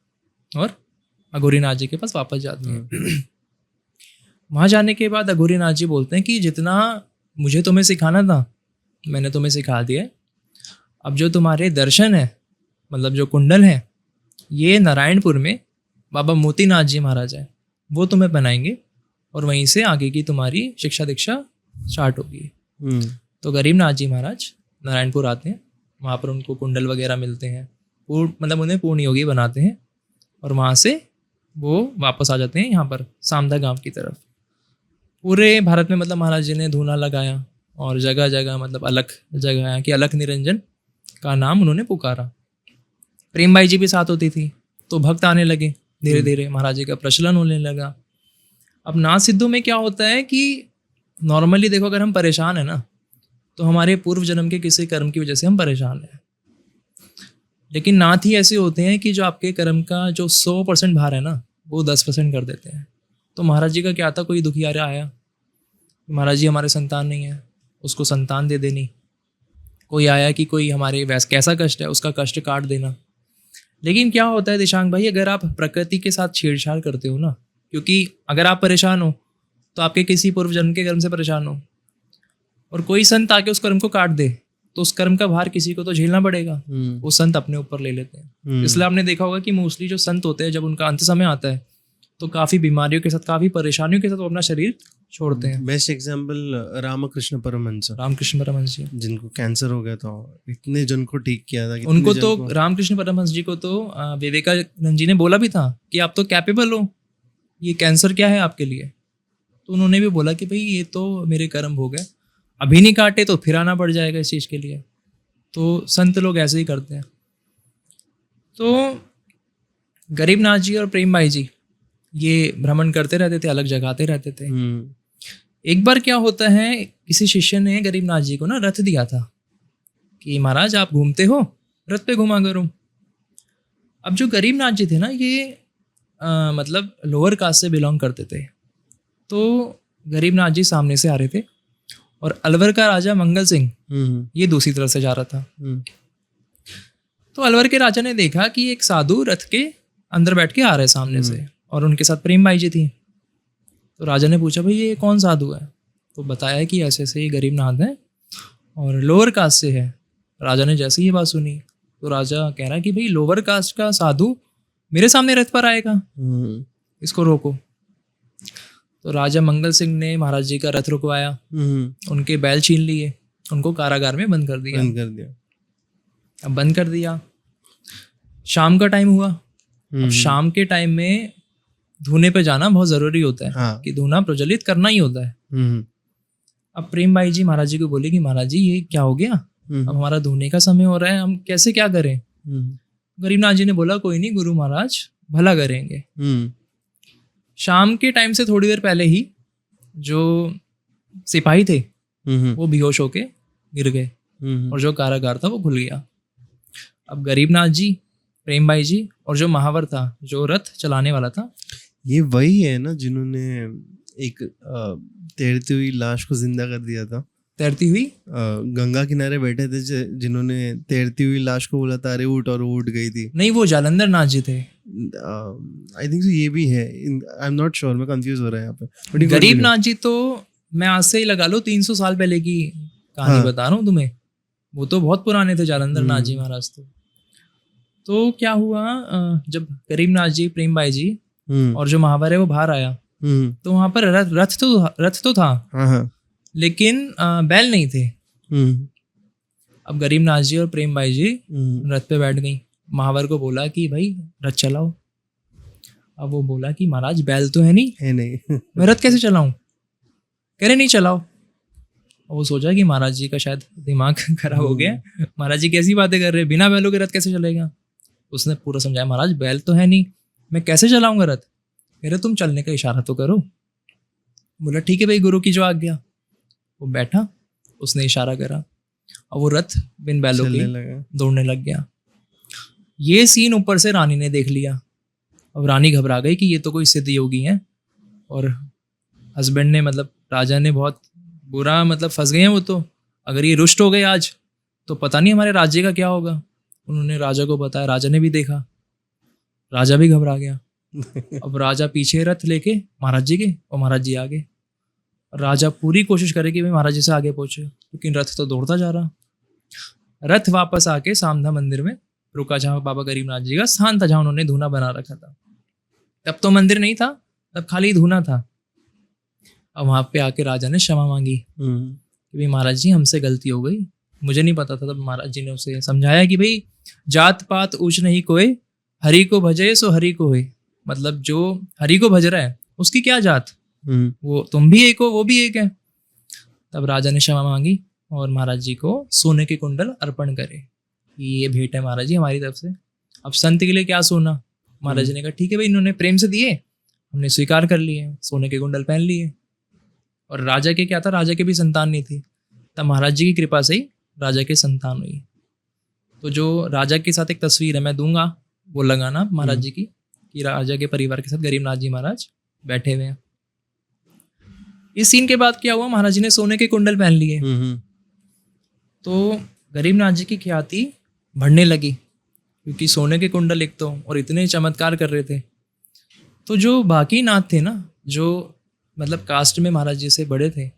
और अघोरीनाथ जी के पास वापस जाते हैं। वहाँ जाने के बाद अघोरीनाथ जी बोलते हैं कि जितना मुझे तुम्हें सिखाना था मैंने तुम्हें सिखा दिया है, अब जो तुम्हारे दर्शन है, मतलब जो कुंडल है, ये नारायणपुर में बाबा मोतीनाथ जी महाराज हैं, वो तुम्हें बनाएंगे और वहीं से आगे की तुम्हारी शिक्षा दीक्षा स्टार्ट होगी। तो गरीबनाथ जी महाराज नारायणपुर आते हैं, वहाँ पर उनको कुंडल वगैरह मिलते हैं, मतलब उन्हें पूर्ण योगी बनाते हैं और वहाँ से वो वापस आ जाते हैं यहाँ पर सामदा गांव की तरफ। पूरे भारत में मतलब महाराज जी ने धूना लगाया और जगह जगह मतलब अलख जगह कि अलख निरंजन का नाम उन्होंने पुकारा। प्रेम भाई जी भी साथ होती थी, तो भक्त आने लगे धीरे धीरे, महाराज जी का प्रचलन होने लगा। अब नाथ सिद्धों में क्या होता है कि नॉर्मली देखो, अगर हम परेशान है ना तो हमारे पूर्व जन्म के किसी कर्म की वजह से हम परेशान हैं, लेकिन नाथ ही ऐसे होते हैं कि जो आपके कर्म का जो 100% भार है ना वो 10% कर देते हैं। तो महाराज जी का क्या था, कोई दुखियारा आया, महाराज जी हमारे संतान नहीं है, उसको संतान दे देनी। कोई आया कि कोई हमारे वैसे कैसा कष्ट है, उसका कष्ट काट देना। लेकिन क्या होता है दिशांक भाई, अगर आप प्रकृति के साथ छेड़छाड़ करते हो ना, क्योंकि अगर आप परेशान हो तो आपके किसी पूर्व जन्म के कर्म से परेशान हो और कोई संत आके उस कर्म को काट दे तो उस कर्म का भार किसी को तो झेलना पड़ेगा, वो संत अपने ऊपर ले लेते हैं। इसलिए आपने देखा होगा कि मोस्टली जो संत होते हैं जब उनका अंत समय आता है तो काफ़ी बीमारियों के साथ, काफ़ी परेशानियों के साथ वो अपना शरीर छोड़ते हैं। बेस्ट एग्जांपल रामकृष्ण परमहंस, रामकृष्ण परमहंस जी, जिनको कैंसर हो गया था, इतने जन को ठीक किया था। उनको तो रामकृष्ण परमहंस जी को तो विवेकानंद जी ने बोला भी था कि आप तो कैपेबल हो, ये कैंसर क्या है आपके लिए। तो उन्होंने भी बोला कि भाई ये तो मेरे कर्म भोग है, अभी नहीं काटे तो फिर आना पड़ जाएगा इस चीज़ के लिए। तो संत लोग ऐसे ही करते हैं। तो गरीबनाथ जी और प्रेम भाई जी ये भ्रमण करते रहते थे, अलग जगाते रहते थे। एक बार क्या होता है, किसी शिष्य ने गरीबनाथ जी को ना रथ दिया था कि महाराज आप घूमते हो, रथ पे घुमा करो। अब जो गरीबनाथ जी थे ना ये मतलब लोअर कास्ट से बिलोंग करते थे। तो गरीबनाथ जी सामने से आ रहे थे और अलवर का राजा मंगल सिंह ये दूसरी तरफ से जा रहा था। तो अलवर के राजा ने देखा कि एक साधु रथ के अंदर बैठ के आ रहे सामने से और उनके साथ प्रेम भाई जी थी। तो राजा ने पूछा भाई ये कौन साधु है, तो बताया कि ऐसे ऐसे ये गरीबनाथ है और लोअर कास्ट से है। राजा ने जैसे ही ये बात सुनी तो राजा कह रहा है कि भाई लोअर कास्ट का साधु मेरे सामने रथ पर आएगा, इसको रोको। तो राजा मंगल सिंह ने महाराज जी का रथ रुकवाया, उनके बैल छीन लिए, उनको कारागार में बंद कर दिया। अब बंद कर दिया, शाम का टाइम हुआ। अब शाम के टाइम में धूने पे जाना बहुत जरूरी होता है। हाँ। कि धूना प्रज्वलित करना ही होता है। अब प्रेम भाई जी महाराज जी को बोले कि महाराज जी ये क्या हो गया, अब हमारा धूने का समय हो रहा है, हम कैसे क्या करें। गरीबनाथ जी ने बोला कोई नहीं गुरु महाराज भला करेंगे। शाम के टाइम से थोड़ी देर पहले ही जो सिपाही थे वो बेहोश होके गिर गए और जो कारागार था वो खुल गया। अब गरीबनाथ जी, प्रेम भाई जी और जो महावर था, जो रथ चलाने वाला था, ये वही है ना जिन्होंने एक तैरती हुई लाश को जिंदा कर दिया था। तैरती हुई गंगा किनारे बैठे थे जिन्होंने तैरती हुई लाश को बोला था अरे उठ, और वो उठ गई थी। नहीं, वो जालंधर नाथ जी थे। आई थिंक ये भी है, आई एम नॉट श्योर, मैं कंफ्यूज हो रहा है यहाँ पे। गरीबनाथ जी तो मैं आज से ही लगा लो 300 साल पहले की कहानी बता रहा हूँ तुम्हें, वो तो बहुत पुराने थे जालंधर नाथ जी महाराज। तो क्या हुआ, जब गरीबनाथ जी, प्रेम भाई जी और जो महावर है वो बाहर आया तो वहाँ पर रथ तो था, हाँ, लेकिन बैल नहीं थे। अब गरीबनाथ जी और प्रेम बाई जी रथ पे बैठ गई। महावर को बोला कि भाई रथ चलाओ। अब वो बोला कि महाराज बैल तो है नहीं, मैं रथ कैसे चलाऊं? कह रहे नहीं चलाओ। और वो सोचा कि महाराज जी का शायद दिमाग खराब हो गया, महाराज जी कैसी बातें कर रहे हैं, बिना बैलों के रथ कैसे चलेगा? उसने पूरा समझाया, महाराज बैल तो है नहीं, मैं कैसे चलाऊंगा रथ? कह रहे तुम चलने का इशारा तो करो। बोला ठीक है भाई, गुरु की जो आज्ञा। वो बैठा, उसने इशारा करा और वो रथ बिन बैलों के दौड़ने लग गया। ये सीन ऊपर से रानी ने देख लिया। अब रानी घबरा गई कि ये तो कोई सिद्ध योगी है, और हस्बैंड ने मतलब राजा ने बहुत बुरा मतलब फंस गए हैं वो तो। अगर ये रुष्ट हो गए आज तो पता नहीं हमारे राज्य का क्या होगा। उन्होंने राजा को बताया, राजा ने भी देखा, राजा भी घबरा गया। अब राजा पीछे रथ लेके महाराज जी के, और महाराज जी आगे। राजा पूरी कोशिश करे कि भाई महाराज जी से आगे पहुंचे, लेकिन रथ तो दौड़ता जा रहा। रथ वापस आके सामधा मंदिर में रुका, जहाँ बाबा गरीबनाथ जी का स्थान था, जहाँ उन्होंने धूना बना रखा था। तब तो मंदिर नहीं था, तब खाली धूना था। अब वहाँ पे आके राजा ने क्षमा मांगी कि भाई महाराज जी हमसे गलती हो गई, मुझे नहीं पता था। तब महाराज जी ने उसे समझाया कि भाई जात पात ऊंच नहीं कोई, हरि को भजे सो हरि को होए। मतलब जो हरि को भज रहा है उसकी क्या जात, वो तुम भी एक हो, वो भी एक है। तब राजा ने क्षमा मांगी और महाराज जी को सोने के कुंडल अर्पण करे कि ये भेंट है महाराज जी हमारी तरफ से। अब संत के लिए क्या सोना? महाराज जी ने कहा ठीक है भाई, इन्होंने प्रेम से दिए, हमने स्वीकार कर लिए, सोने के कुंडल पहन लिए। और राजा के क्या था, राजा के भी संतान नहीं थी, तब महाराज जी की कृपा से ही राजा के संतान हुई। तो जो राजा के साथ एक तस्वीर है मैं दूंगा, वो लगाना महाराज जी की, कि राजा के परिवार के साथ गरीबनाथ जी महाराज बैठे हुए हैं। इस सीन के बाद क्या हुआ, महाराज जी ने सोने के कुंडल पहन लिए। तो गरीबनाथ जी की ख्याति बढ़ने लगी, क्योंकि सोने के कुंडल एक तो, और इतने चमत्कार कर रहे थे। तो जो बाकी नाथ थे ना, जो मतलब कास्ट में महाराज जी से बड़े थे,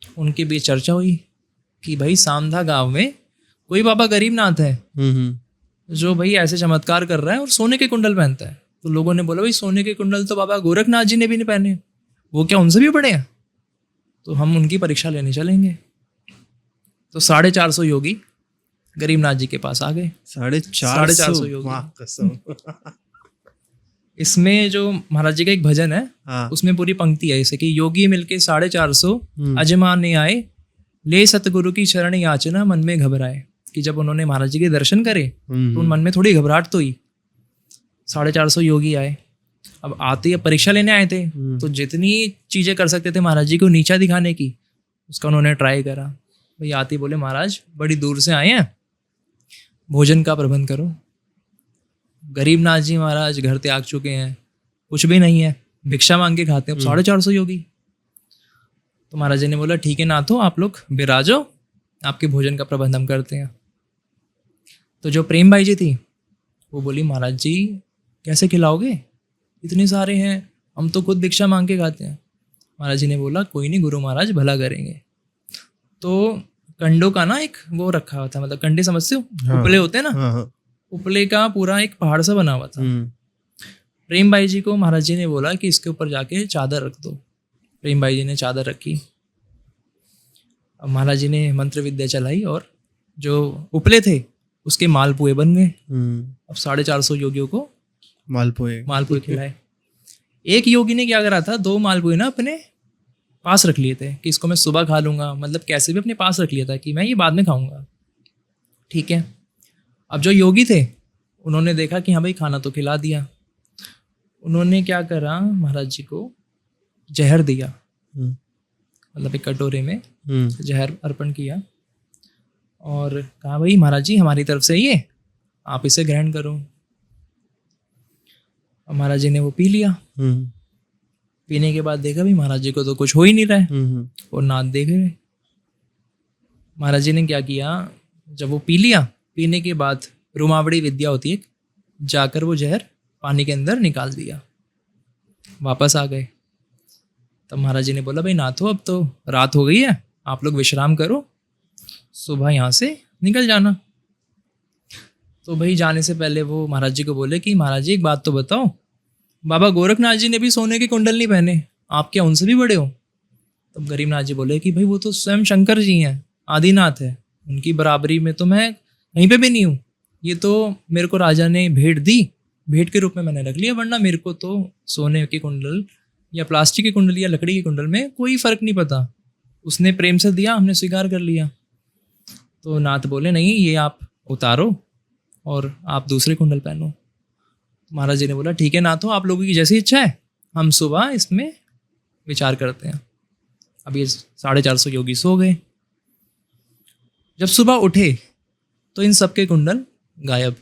उनके बीच चर्चा हुई कि भाई सामधा गांव में कोई बाबा गरीबनाथ है जो भाई ऐसे चमत्कार कर रहा है और सोने के कुंडल पहनता है। तो लोगों ने बोला भाई सोने के कुंडल तो बाबा गोरखनाथ जी ने भी नहीं पहने, वो क्या उनसे भी बड़े हैं? तो हम उनकी परीक्षा लेने चलेंगे। तो 450 योगी गरीबनाथ जी के पास आ गए। 450 योगी। वाह कसम। इसमें जो महाराज जी का एक भजन है, हाँ। उसमें पूरी पंक्ति है जैसे कि योगी मिलके 450 अजमाने आए, ले सतगुरु की शरण याचना मन में घबराए। कि जब उन्होंने महाराज जी के दर्शन करे तो उन मन में थोड़ी घबराहट तो हुई। 450 योगी आए, अब आते ही परीक्षा लेने आए थे, तो जितनी चीजें कर सकते थे महाराज जी को नीचा दिखाने की, उसका उन्होंने ट्राई करा। भाई आते बोले महाराज बड़ी दूर से आए हैं, भोजन का प्रबंध करो। गरीबनाथ जी महाराज घर त्याग चुके हैं, कुछ भी नहीं है, भिक्षा मांग के खाते हैं। 450 योगी। तो महाराज जी ने बोला ठीक है नाथो, आप लोग विराजो, आपके भोजन का प्रबंध हम करते हैं। तो जो प्रेम बाई जी थी वो बोली महाराज जी कैसे खिलाओगे, इतने सारे हैं, हम तो खुद भिक्षा मांग के खाते हैं। महाराज जी ने बोला कोई नहीं गुरु महाराज भला करेंगे। तो कंडों का ना एक वो रखा हुआ था, मतलब कंडे समझते हो, उपले होते हैं ना, उपले का पूरा एक पहाड़ सा बना हुआ था। प्रेम बाई जी को महाराज जी ने बोला कि इसके ऊपर जाके चादर रख दो। प्रेम बाई जी ने चादर रखी। अब महाराज जी ने मंत्र विद्या चलाई और जो उपले थे उसके मालपुए बन गए। अब 450 योगियों को मालपुए खिलाए। एक योगी ने क्या करा था, 2 मालपुए ना अपने पास रख लिए थे कि इसको मैं सुबह खा लूंगा, मतलब कैसे भी अपने पास रख लिया था कि मैं ये बाद में खाऊंगा। ठीक है। अब जो योगी थे उन्होंने देखा कि हाँ भाई खाना तो खिला दिया, उन्होंने क्या करा, महाराज जी को जहर दिया, मतलब एक कटोरे में जहर अर्पण किया और कहा भाई महाराज जी हमारी तरफ से ये आप इसे ग्रहण करो। और महाराज जी ने वो पी लिया। पीने के बाद देखा भाई महाराज जी को तो कुछ हो ही नहीं रहा है और नाथ देख रहे। महाराज जी ने क्या किया, जब वो पी लिया, पीने के बाद रुमावड़ी विद्या होती है, जाकर वो जहर पानी के अंदर निकाल दिया, वापस आ गए। तब महाराज जी ने बोला भाई नाथो अब तो रात हो गई है, आप लोग विश्राम करो, सुबह यहाँ से निकल जाना। तो भाई जाने से पहले वो महाराज जी को बोले कि महाराज जी एक बात तो बताओ, बाबा गोरखनाथ जी ने भी सोने के कुंडल नहीं पहने, आप क्या उनसे भी बड़े हो? तब गरीबनाथ जी बोले कि भाई वो तो स्वयं शंकर जी हैं, आदिनाथ है, उनकी बराबरी में तो मैं कहीं पे भी नहीं हूँ। ये तो मेरे को राजा ने भेंट दी, भेंट के रूप में मैंने रख लिया, वरना मेरे को तो सोने के कुंडल या प्लास्टिक के कुंडल या लकड़ी के कुंडल में कोई फर्क नहीं पता। उसने प्रेम से दिया, हमने स्वीकार कर लिया। तो नाथ बोले नहीं, ये आप उतारो और आप दूसरे कुंडल पहनो। महाराज जी ने बोला ठीक है नाथो, आप लोगों की जैसी इच्छा है, हम सुबह इसमें विचार करते हैं। अब ये 450 योगी सो गए। जब सुबह उठे तो इन सबके कुंडल गायब।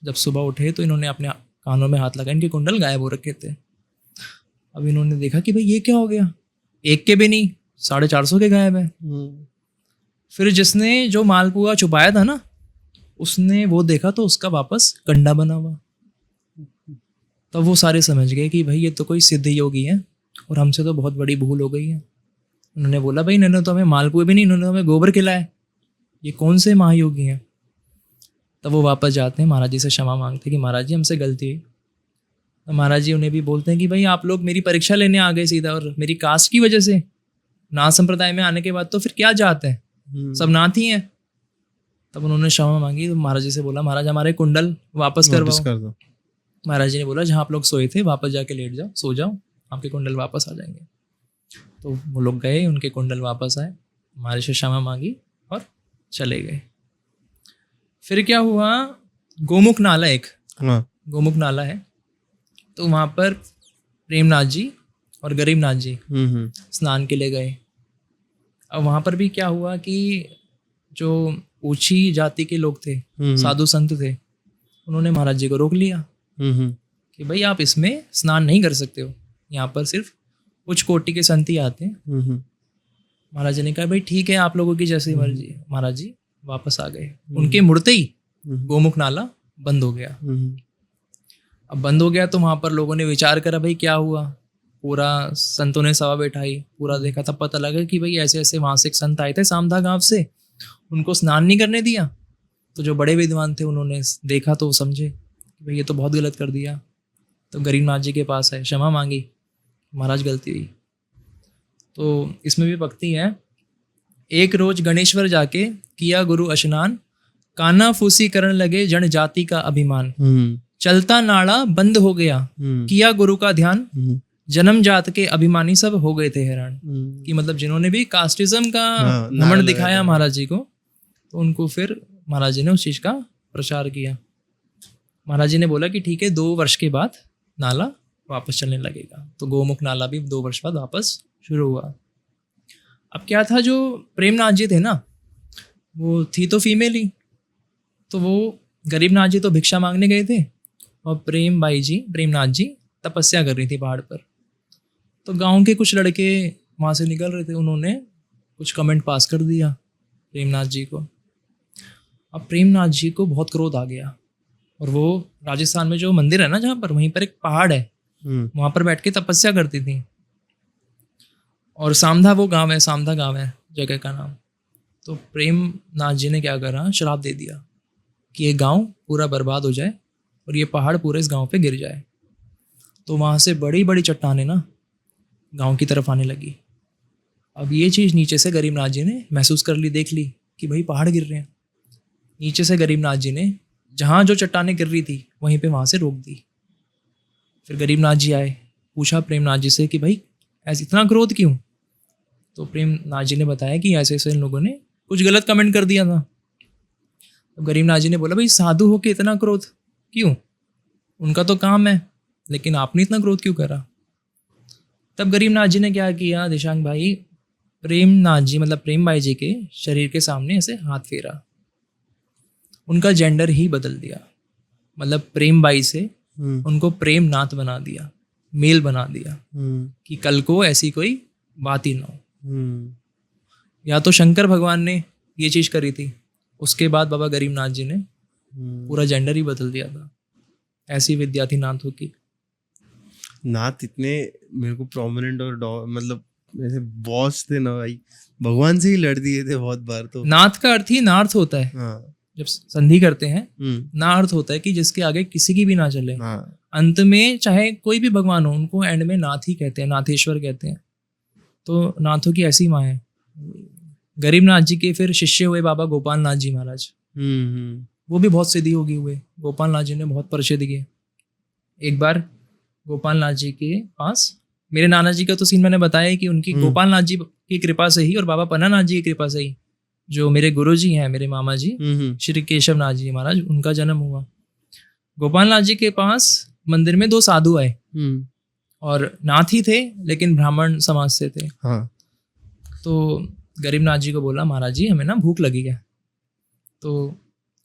जब सुबह उठे तो इन्होंने अपने कानों में हाथ लगाए, इनके कुंडल गायब हो रखे थे। अब इन्होंने देखा कि भाई ये क्या हो गया, एक के भी नहीं, 450 के गायब है। फिर जिसने जो मालपुआ छुपाया था ना, उसने वो देखा तो उसका वापस कंडा बना हुआ। तब वो सारे समझ गए कि भाई ये तो कोई सिद्ध योगी है और हमसे तो बहुत बड़ी भूल हो गई है। उन्होंने बोला भाई इन्होंने तो हमें मालपुए भी नहीं, इन्होंने तो हमें गोबर खिलाया, ये कौन से महायोगी हैं? तब वो वापस जाते हैं, महाराज जी से क्षमा मांगते हैं कि महाराज जी हमसे गलती हुई। तो महाराज जी उन्हें भी बोलते हैं कि भाई आप लोग मेरी परीक्षा लेने आ गए सीधा, और मेरी कास्ट की वजह से नाथ संप्रदाय में आने के बाद तो फिर क्या जाते हैं, सब नाथ ही हैं। तब उन्होंने क्षमा मांगी। तो महाराज जी से बोला महाराज हमारे कुंडल वापस करवाओ। कर दो। महाराज जी ने बोला जहाँ आप लोग सोए थे वापस जाके लेट जाओ, सो जाओ, आपके कुंडल वापस आ जाएंगे। तो वो लोग गए, उनके कुंडल वापस आए, महाराज से क्षमा मांगी और चले गए। फिर क्या हुआ, गोमुख नाला, एक गोमुख नाला है, तो वहाँ पर प्रेमनाथ जी और गरीबनाथ जी स्नान के लिए गए। अब वहाँ पर भी क्या हुआ कि जो ऊंची जाति के लोग थे, साधु संत थे, उन्होंने महाराज जी को रोक लिया कि भाई आप इसमें स्नान नहीं कर सकते हो, यहाँ पर सिर्फ उच्च कोटि के संत ही आते हैं। महाराज जी ने कहा भाई ठीक है, आप लोगों की जैसी मर्जी। महाराज जी वापस आ गए। उनके मुड़ते ही गोमुख नाला बंद हो गया। अब बंद हो गया तो वहाँ पर लोगों ने विचार करा भाई क्या हुआ। पूरा संतों ने सभा बैठाई, पूरा देखा, तब पता लगा कि भाई ऐसे ऐसे वहाँ से एक संत आए थे सामधा गांव से, उनको स्नान नहीं करने दिया। तो जो बड़े विद्वान थे उन्होंने देखा तो समझे कि भाई ये तो बहुत गलत कर दिया। तो गरीबनाथ जी के पास है, क्षमा मांगी, महाराज गलती हुई। तो इसमें भी भक्ति है। एक रोज गणेश्वर जाके किया गुरु स्नान, काना फूसी करण लगे जन जाति का अभिमान। चलता नाड़ा बंद हो गया, किया गुरु का ध्यान, जन्म जात के अभिमानी सब हो गए थे हैरान। कि मतलब जिन्होंने भी कास्टिज्म का घमंड दिखाया महाराज जी को, तो उनको फिर महाराज जी ने उस चीज का प्रचार किया। महाराज जी ने बोला कि ठीक है 2 वर्ष के बाद नाला वापस चलने लगेगा। तो गोमुख नाला भी 2 वर्ष बाद वापस शुरू हुआ। अब क्या था, जो प्रेमनाथ जी थे ना, वो थी तो फीमेल ही। तो वो गरीबनाथ जी तो भिक्षा मांगने गए थे और प्रेमनाथ जी तपस्या कर रही थी पहाड़ पर। तो गांव के कुछ लड़के वहाँ से निकल रहे थे, उन्होंने कुछ कमेंट पास कर दिया प्रेमनाथ जी को। अब प्रेमनाथ जी को बहुत क्रोध आ गया और वो राजस्थान में जो मंदिर है ना जहाँ पर, वहीं पर एक पहाड़ है, वहाँ पर बैठ के तपस्या करती थी। और सामधा वो गांव है, सामधा गांव है जगह का नाम। तो प्रेमनाथ जी ने क्या करा, श्राप दे दिया कि ये गांव पूरा बर्बाद हो जाए और ये पहाड़ पूरे इस गांव पे गिर जाए। तो वहाँ से बड़ी बड़ी चट्टानें ना गांव की तरफ आने लगी। अब ये चीज़ नीचे से गरीबनाथ जी ने महसूस कर ली, देख ली कि भाई पहाड़ गिर रहे हैं। नीचे से गरीबनाथ जी ने जहाँ जो चट्टानें गिर रही थी वहीं पे वहाँ से रोक दी। फिर गरीबनाथ जी आए, पूछा प्रेमनाथ जी से कि भाई ऐसे इतना क्रोध क्यों? तो प्रेमनाथ जी ने बताया कि ऐसे ऐसे इन लोगों ने कुछ गलत कमेंट कर दिया था। तो गरीबनाथ जी ने बोला भाई साधु होके इतना क्रोध क्यों, उनका तो काम है, लेकिन आपने इतना क्रोध क्यों करा? तब गरीबनाथ जी ने क्या किया, दिशांक भाई, प्रेमनाथ जी मतलब प्रेम भाई जी के शरीर के सामने ऐसे हाथ फेरा, उनका जेंडर ही बदल दिया। मतलब प्रेम बाई से उनको प्रेमनाथ बना दिया, मेल बना दिया, कि कल को ऐसी कोई बात ही ना हो। या तो शंकर भगवान ने ये चीज करी थी, उसके बाद बाबा गरीबनाथ जी ने पूरा जेंडर ही बदल दिया था। ऐसी विद्या थी नाथों की। नाथ इतने मेरे को प्रोमिनेंट और मतलब ऐसे बॉस थे ना भाई, भगवान से ही लड़ दिए थे बहुत बार। तो नाथ का अर्थ ही नार्थ होता है। हाँ, जब संधि करते हैं हम्म, ना अर्थ होता है कि जिसके आगे किसी की भी ना चले। हाँ, अंत में चाहे कोई भी भगवान हो, उनको एंड में नाथ ही कहते हैं, नाथेश्वर कहते हैं। तो नाथों की ऐसी माँ है। गरीबनाथ जी के फिर शिष्य हुए बाबा गोपाल नाथ जी महाराज। वो भी बहुत सिद्धि योगी हुए। गोपाल नाथ जी ने बहुत प्रसिद्ध किए। एक बार गोपाल नाथ जी के पास, मेरे नाना जी का तो सीन मैंने बताया है कि उनकी गोपाल नाथ जी की कृपा से ही और बाबा पन्ना नाथ जी की कृपा से ही जो मेरे गुरु जी हैं, मेरे मामा जी श्री केशव नाथ जी महाराज, उनका जन्म हुआ। गोपाल नाथ जी के पास मंदिर में 2 साधु आए और नाथ ही थे लेकिन ब्राह्मण समाज से थे। हाँ, तो गरीबनाथ जी को बोला, महाराज जी हमें ना भूख लगी है, तो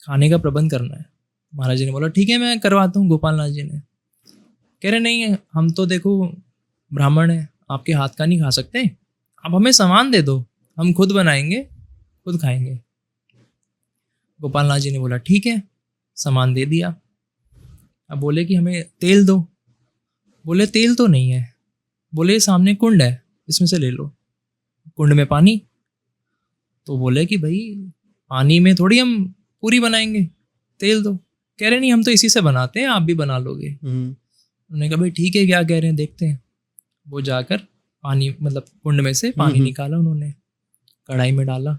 खाने का प्रबंध करना है। महाराज जी ने बोला ठीक है मैं करवाता हूँ। गोपाल नाथ जी ने कह रहे नहीं, हम तो देखो ब्राह्मण हैं, आपके हाथ का नहीं खा सकते, आप हमें सामान दे दो, हम खुद बनाएंगे खुद खाएंगे। गोपाल नाथ जी ने बोला ठीक है, सामान दे दिया। अब बोले कि हमें तेल दो। बोले तेल तो नहीं है। बोले सामने कुंड है, इसमें से ले लो। कुंड में पानी। तो बोले कि भाई पानी में थोड़ी हम पूरी बनाएंगे, तेल दो। कह रहे नहीं हम तो इसी से बनाते हैं, आप भी बना लोगे। उन्होंने कहा भाई ठीक है, क्या कह रहे हैं देखते हैं। वो जाकर पानी मतलब कुंड में से पानी निकाला, उन्होंने कढ़ाई में डाला,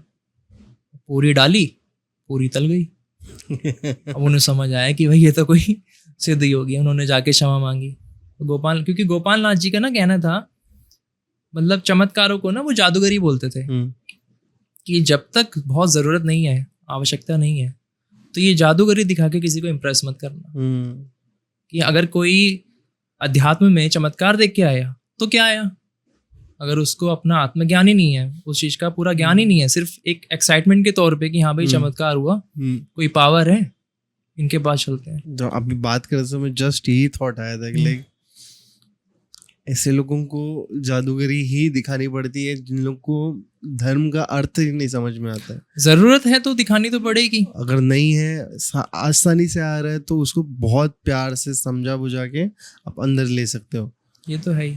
पूरी डाली, पूरी तल गई। अब उन्हें समझ आया कि भाई ये तो कोई सिद्धि होगी। उन्होंने जाके क्षमा मांगी। तो गोपाल, क्योंकि गोपाल नाथ जी का ना कहना था, मतलब चमत्कारों को ना वो जादूगरी बोलते थे कि जब तक बहुत ज़रूरत नहीं है, आवश्यकता नहीं है, तो ये जादूगरी दिखा के किसी को इम्प्रेस मत करना। कि अगर कोई अध्यात्म में चमत्कार देख के आया तो क्या आया, अगर उसको अपना आत्मज्ञान ही नहीं है, उस चीज़ का पूरा ज्ञान ही नहीं है, सिर्फ एक एक्साइटमेंट के तौर पे कि हाँ भाई चमत्कार हुआ, कोई पावर है, इनके पास चलते हैं। जो अभी बात कर रहे थे, मैं जस्ट यही थॉट आया था कि लाइक ऐसे लोगों को जादूगरी ही दिखानी पड़ती है जिन लोगों को धर्म का अर्थ ही नहीं समझ में आता है। ज़रूरत है तो दिखानी तो पड़ेगी। अगर नहीं है, आसानी से आ रहा है, तो उसको बहुत प्यार से समझा बुझा के आप अंदर ले सकते हो। ये तो है ही।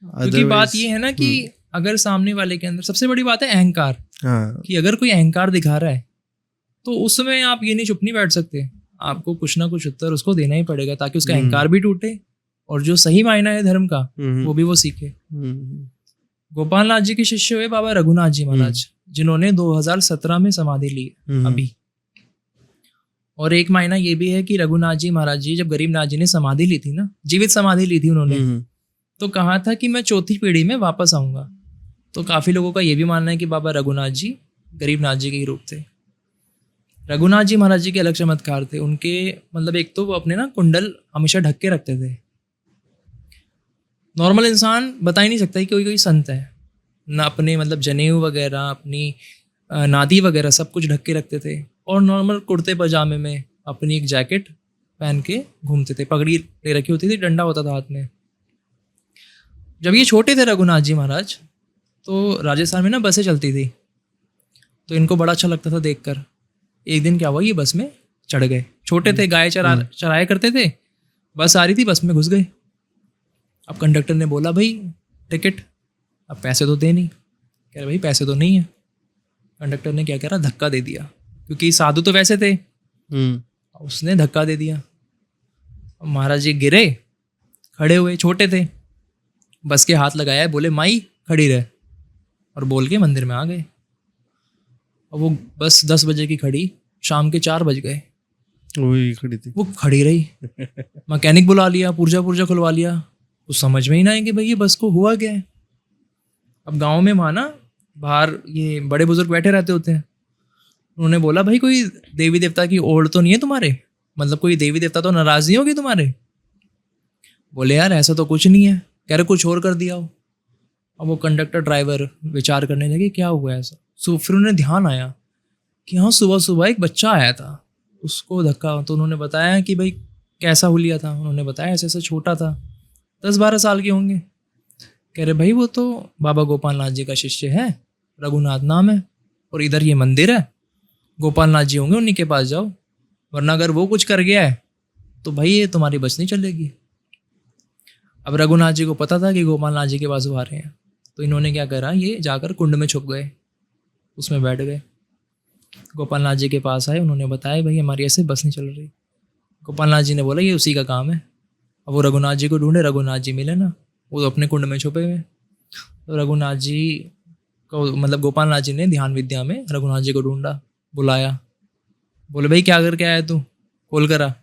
क्योंकि बात ये है ना कि अगर सामने वाले के अंदर, सबसे बड़ी बात है अहंकार। हाँ, कि अगर कोई अहंकार दिखा रहा है तो उसमें आप ये नहीं चुप नहीं बैठ सकते, आपको कुछ ना कुछ उत्तर उसको देना ही पड़ेगा, ताकि उसका अहंकार भी टूटे और जो सही मायना है धर्म का वो भी वो सीखे। गोपाल नाथ जी के शिष्य हुए बाबा रघुनाथ जी महाराज, जिन्होंने 2017 में समाधि ली अभी। और एक मायना ये भी है कि रघुनाथ जी महाराज जी जब गरीबनाथ जी ने समाधि ली थी ना, जीवित समाधि ली थी उन्होंने, तो कहा था कि मैं 4थी पीढ़ी में वापस आऊंगा। तो काफी लोगों का ये भी मानना है कि बाबा रघुनाथ जी गरीबनाथ जी के ही रूप थे। रघुनाथ जी महाराज जी के अलग चमत्कार थे उनके, मतलब एक तो वो अपने ना कुंडल हमेशा ढक के रखते थे। नॉर्मल इंसान बता ही नहीं सकता कि कोई कोई संत है ना, अपने मतलब जनेऊ वगैरह, अपनी नादी वगैरह सब कुछ ढक के रखते थे, और नॉर्मल कुर्ते पजामे में अपनी एक जैकेट पहन के घूमते थे, पगड़ी ले रखी होती थी, डंडा होता था हाथ में। जब ये छोटे थे रघुनाथ जी महाराज, तो राजस्थान में ना बसें चलती थी, तो इनको बड़ा अच्छा लगता था देखकर। एक दिन क्या हुआ, ये बस में चढ़ गए। छोटे थे, गाय चराया करते थे, बस आ रही थी, बस में घुस गए। अब कंडक्टर ने बोला भाई टिकट, अब पैसे तो दे नहीं। कह रहे भाई पैसे तो नहीं है। कंडक्टर ने क्या करा, धक्का दे दिया, क्योंकि साधु तो वैसे थे, उसने धक्का दे दिया। अब महाराज जी गिरे, खड़े हुए, छोटे थे, बस के हाथ लगाया, बोले माई खड़ी रहे, और बोल के मंदिर में आ गए। और वो बस 10 बजे की खड़ी, शाम के 4 बज गए, वही खड़ी थी, वो खड़ी रही। मैकेनिक बुला लिया, पुर्जा खुलवा लिया, कुछ समझ में ही ना आए कि भाई ये बस को हुआ क्या है। अब गांव में वहाँ ना बाहर ये बड़े बुजुर्ग बैठे रहते होते हैं, उन्होंने बोला भाई कोई देवी देवता की ओढ़ तो नहीं है तुम्हारे, मतलब कोई देवी देवता तो नाराज नहीं होगी तुम्हारे। बोले यार ऐसा तो कुछ नहीं है। कह रहे कुछ और कर दिया हो। अब वो कंडक्टर ड्राइवर विचार करने लगे क्या हुआ ऐसा। सो फिर उन्हें ध्यान आया कि हाँ सुबह सुबह एक बच्चा आया था, उसको धक्का। तो उन्होंने बताया कि भाई कैसा हुलिया था। उन्होंने बताया ऐसे ऐसे छोटा था, 10-12 साल के होंगे। कह रहे भाई वो तो बाबा गोपाल नाथ जी का शिष्य है, रघुनाथ नाम है, और इधर ये मंदिर है, गोपाल नाथ जी होंगे, उन्हीं के पास जाओ, वरना अगर वो कुछ कर गया है तो भाई ये तुम्हारी बस नहीं चलेगी। अब रघुनाथ जी को पता था कि गोपाल नाथ जी के पास वो आ रहे हैं, तो इन्होंने क्या करा, ये जाकर कुंड में छुप गए, उसमें बैठ गए। गोपाल नाथ जी के पास आए, उन्होंने बताया भाई हमारी ऐसे बस नहीं चल रही। गोपाल नाथ जी ने बोला ये उसी का काम है। अब वो रघुनाथ जी को ढूंढे, रघुनाथ जी मिले ना, वो तो अपने कुंड में छुपे हुए। तो रघुनाथ जी को मतलब गोपाल नाथ जी ने ध्यान विद्या में रघुनाथ जी को ढूंढा, बुलाया, बोले भाई क्या करके आया तू, कॉल करा।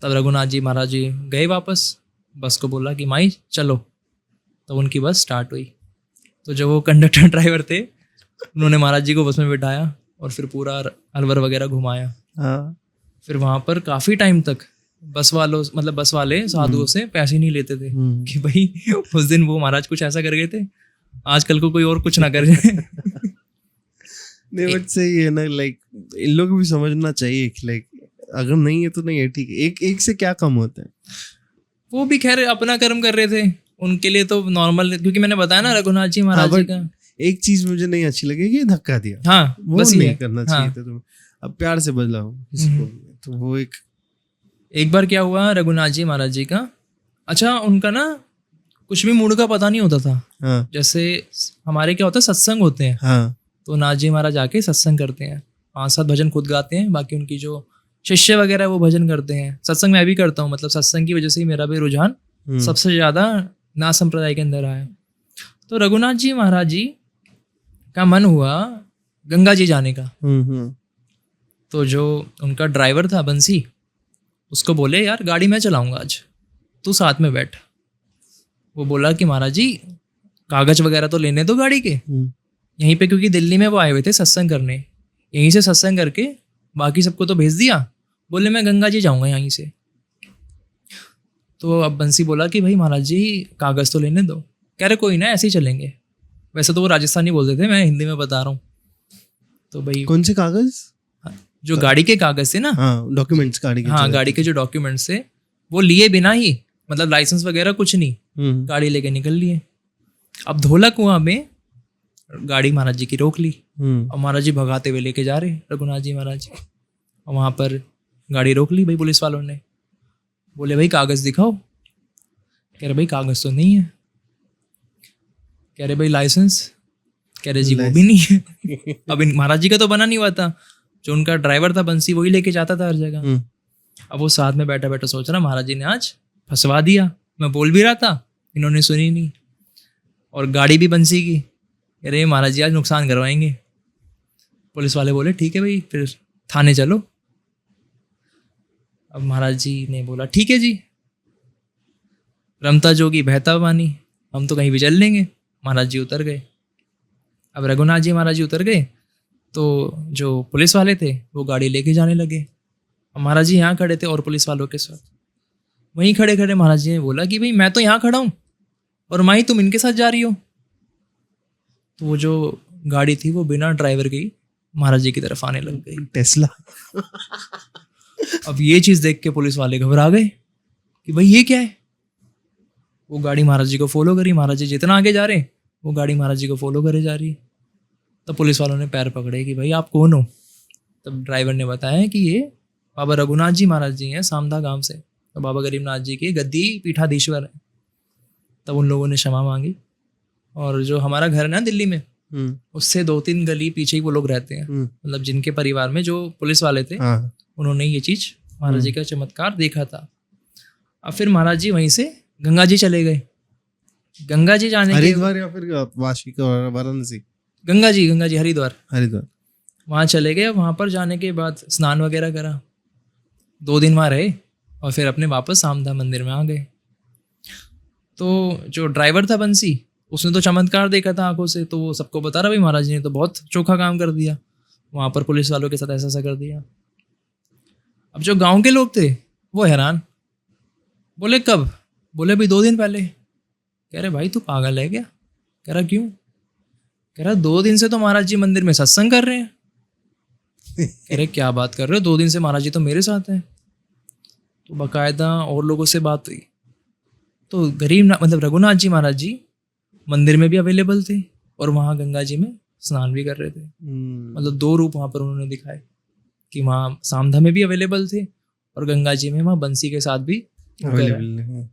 तब रघुनाथ जी महाराज जी गए वापस, बस को बोला कि माई चलो। तब उनकी बस स्टार्ट हुई। तो जो वो कंडक्टर ड्राइवर थे उन्होंने महाराज जी को बस में बिठाया और फिर पूरा अलवर वगैरह घुमाया। हाँ फिर वहाँ पर काफ़ी टाइम तक बस वालों मतलब बस वाले साधुओं से पैसे नहीं लेते थे कि भाई उस दिन वो महाराज कुछ ऐसा कर गए थे, आजकल को कोई और कुछ ना कर जाए। नहीं बट सही है ना, लाइक इन लोगों को भी समझना चाहिए कि लाइक अगर नहीं है तो नहीं है, ठीक है, एक से क्या कम होता है। वो भी खैर अपना कर्म कर रहे थे, उनके लिए तो नॉर्मल, क्योंकि मैंने बताया ना रघुनाथ जी महाराज जी का। एक चीज मुझे नहीं अच्छी लगी कि धक्का दिया, हाँ वो बस नहीं ये करना चाहिए हाँ। था तुम्हें। अब प्यार से बदलाओ इसको, तो वो एक बार क्या हुआ रघुनाथ जी महाराज जी का, अच्छा उनका ना कुछ भी मूड का पता नहीं होता था। हाँ जैसे हमारे क्या होता है सत्संग होते हैं, हाँ तो नाथ जी महाराज आके सत्संग करते हैं, 5-7 भजन खुद गाते हैं, बाकी उनकी जो शिष्य वगैरह है वो भजन करते हैं। सत्संग मैं भी करता हूँ, मतलब सत्संग की वजह से ही मेरा भी रुझान सबसे ज़्यादा नाथ संप्रदाय के अंदर आया। तो रघुनाथ जी महाराज जी का मन हुआ गंगा जी जाने का। तो जो उनका ड्राइवर था बंसी, उसको बोले यार गाड़ी मैं चलाऊंगा आज, तू साथ में बैठ। वो बोला कि महाराज जी कागज वगैरह तो लेने दो गाड़ी के यहीं पे, क्योंकि दिल्ली में वो आए हुए थे सत्संग करने, यहीं से सत्संग करके बाकी सबको तो भेज दिया। बोले मैं गंगा जी जाऊंगा यहीं से। तो अब बंसी बोला कि भाई महाराज जी कागज़ तो लेने दो। कह रहे कोई ना ऐसे ही चलेंगे। वैसे तो वो राजस्थानी बोलते थे, मैं हिंदी में बता रहा हूँ। तो भाई कौन से कागज? जो गाड़ी के कागज़ थे ना, हाँ डॉक्यूमेंट्स गाड़ी के, हाँ गाड़ी के जो डॉक्यूमेंट्स थे वो लिए बिना ही, मतलब लाइसेंस वगैरह कुछ नहीं, गाड़ी लेके निकल लिए। अब धोला कुआं में गाड़ी महाराज जी की रोक ली और महाराज जी भगाते हुए लेके जा रहे रघुनाथ जी महाराज जी। और वहाँ पर गाड़ी रोक ली भाई पुलिस वालों ने। बोले भाई कागज़ दिखाओ। कह रहे भाई कागज़ तो नहीं है। कह रहे भाई लाइसेंस। कह रहे जी वो भी नहीं है। अब इन महाराज जी का तो बना नहीं हुआ था, जो उनका ड्राइवर था बंसी वही लेके जाता था हर जगह। अब वो साथ में बैठा बैठा सोच रहा महाराज जी ने आज फंसवा दिया, मैं बोल भी रहा था इन्होंने सुनी नहीं, और गाड़ी भी बंसी की। कह रहे महाराज जी आज नुकसान करवाएंगे। पुलिस वाले बोले ठीक है भाई फिर थाने चलो। अब महाराज जी ने बोला ठीक है जी, रमता जोगी बहता पानी, हम तो कहीं भी चल लेंगे। महाराज जी उतर गए। अब रघुनाथ जी महाराज जी उतर गए तो जो पुलिस वाले थे वो गाड़ी लेके जाने लगे। अब महाराज जी यहाँ खड़े थे और पुलिस वालों के साथ वहीं खड़े खड़े महाराज जी ने बोला कि भाई मैं तो यहाँ खड़ा हूँ और माई तुम इनके साथ जा रही हो। तो वो जो गाड़ी थी वो बिना ड्राइवर की महाराज जी की तरफ आने लग गई, टेस्ला। अब ये चीज़ देख के पुलिस वाले घबरा गए कि भाई ये क्या है। वो गाड़ी महाराज जी को फॉलो करी, महाराज जी जितना आगे जा रहे वो गाड़ी महाराज जी को फॉलो करे जा रही। तब पुलिस वालों ने पैर पकड़े कि भाई आप कौन हो। तब ड्राइवर ने बताया कि ये बाबा रघुनाथ जी महाराज जी हैं सामदा गांव से, तो बाबा गरीबनाथ जी के गद्दी पीठाधीश्वर हैं। तब उन लोगों ने क्षमा मांगी, और जो हमारा घर है ना दिल्ली में उससे 2-3 गली पीछे ही वो लोग रहते हैं, मतलब जिनके परिवार में जो पुलिस वाले थे उन्होंने ये चीज़ महाराज जी का चमत्कार देखा था। अब फिर महाराज जी वहीं से गंगा जी चले गए। गंगा जी जाने के हरिद्वार या फिर वाशी का वाराणसी? गंगा जी हरिद्वार वहाँ चले गए। वहाँ पर जाने के बाद स्नान वगैरह करा, 2 दिन वहाँ रहे और फिर अपने वापस सामदा मंदिर में आ गए। तो जो ड्राइवर था बंसी उसने तो चमत्कार देखा था आंखों से, तो वो सबको बता रहा भाई महाराज जी ने तो बहुत चोखा काम कर दिया, वहाँ पर पुलिस वालों के साथ ऐसा ऐसा कर दिया। अब जो गांव के लोग थे वो हैरान, बोले कब? बोले भाई 2 दिन पहले। कह रहे भाई तू पागल है क्या? कह रहा क्यों? कह रहा 2 दिन से तो महाराज जी मंदिर में सत्संग कर रहे हैं। कह रहे क्या बात कर रहे हो, 2 दिन से महाराज जी तो मेरे साथ हैं। तो बाकायदा और लोगों से बात हुई तो गरीब मतलब रघुनाथ जी महाराज जी मंदिर में भी अवेलेबल थे और वहाँ गंगा जी में स्नान भी कर रहे थे। मतलब 2 रूप वहाँ पर उन्होंने दिखाए कि वहाँ सामधा में भी अवेलेबल थे और गंगा जी में वहाँ बंसी के साथ भी अवेलेबल।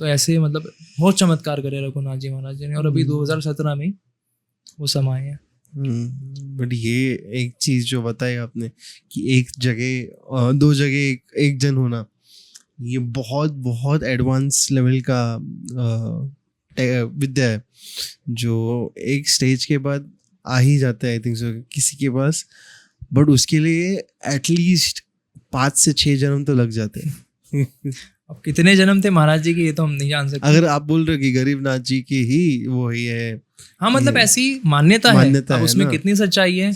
तो ऐसे मतलब बहुत चमत्कार करे रघुनाथ जी महाराज जी ने, और अभी 2017 में वो समाये हैं। बट ये एक चीज जो बताई आपने कि एक जगह दो जगह एक जन होना, ये बहुत बहुत एडवांस लेवल का विद्या है जो एक स्टेज के बाद आ ही जाता है आई थिंक सो किसी के पास, बट उसके लिए एटलीस्ट 5 से 6 जन्म तो लग जाते हैं। अब कितने जन्म थे महाराज जी के ये तो हम नहीं जान सकते। अगर आप बोल रहे हो कि गरीबनाथ जी की ही वो ही है, हाँ मतलब ऐसी मान्यता है, मान्यता अब है उसमें ना। कितनी सच्चाई है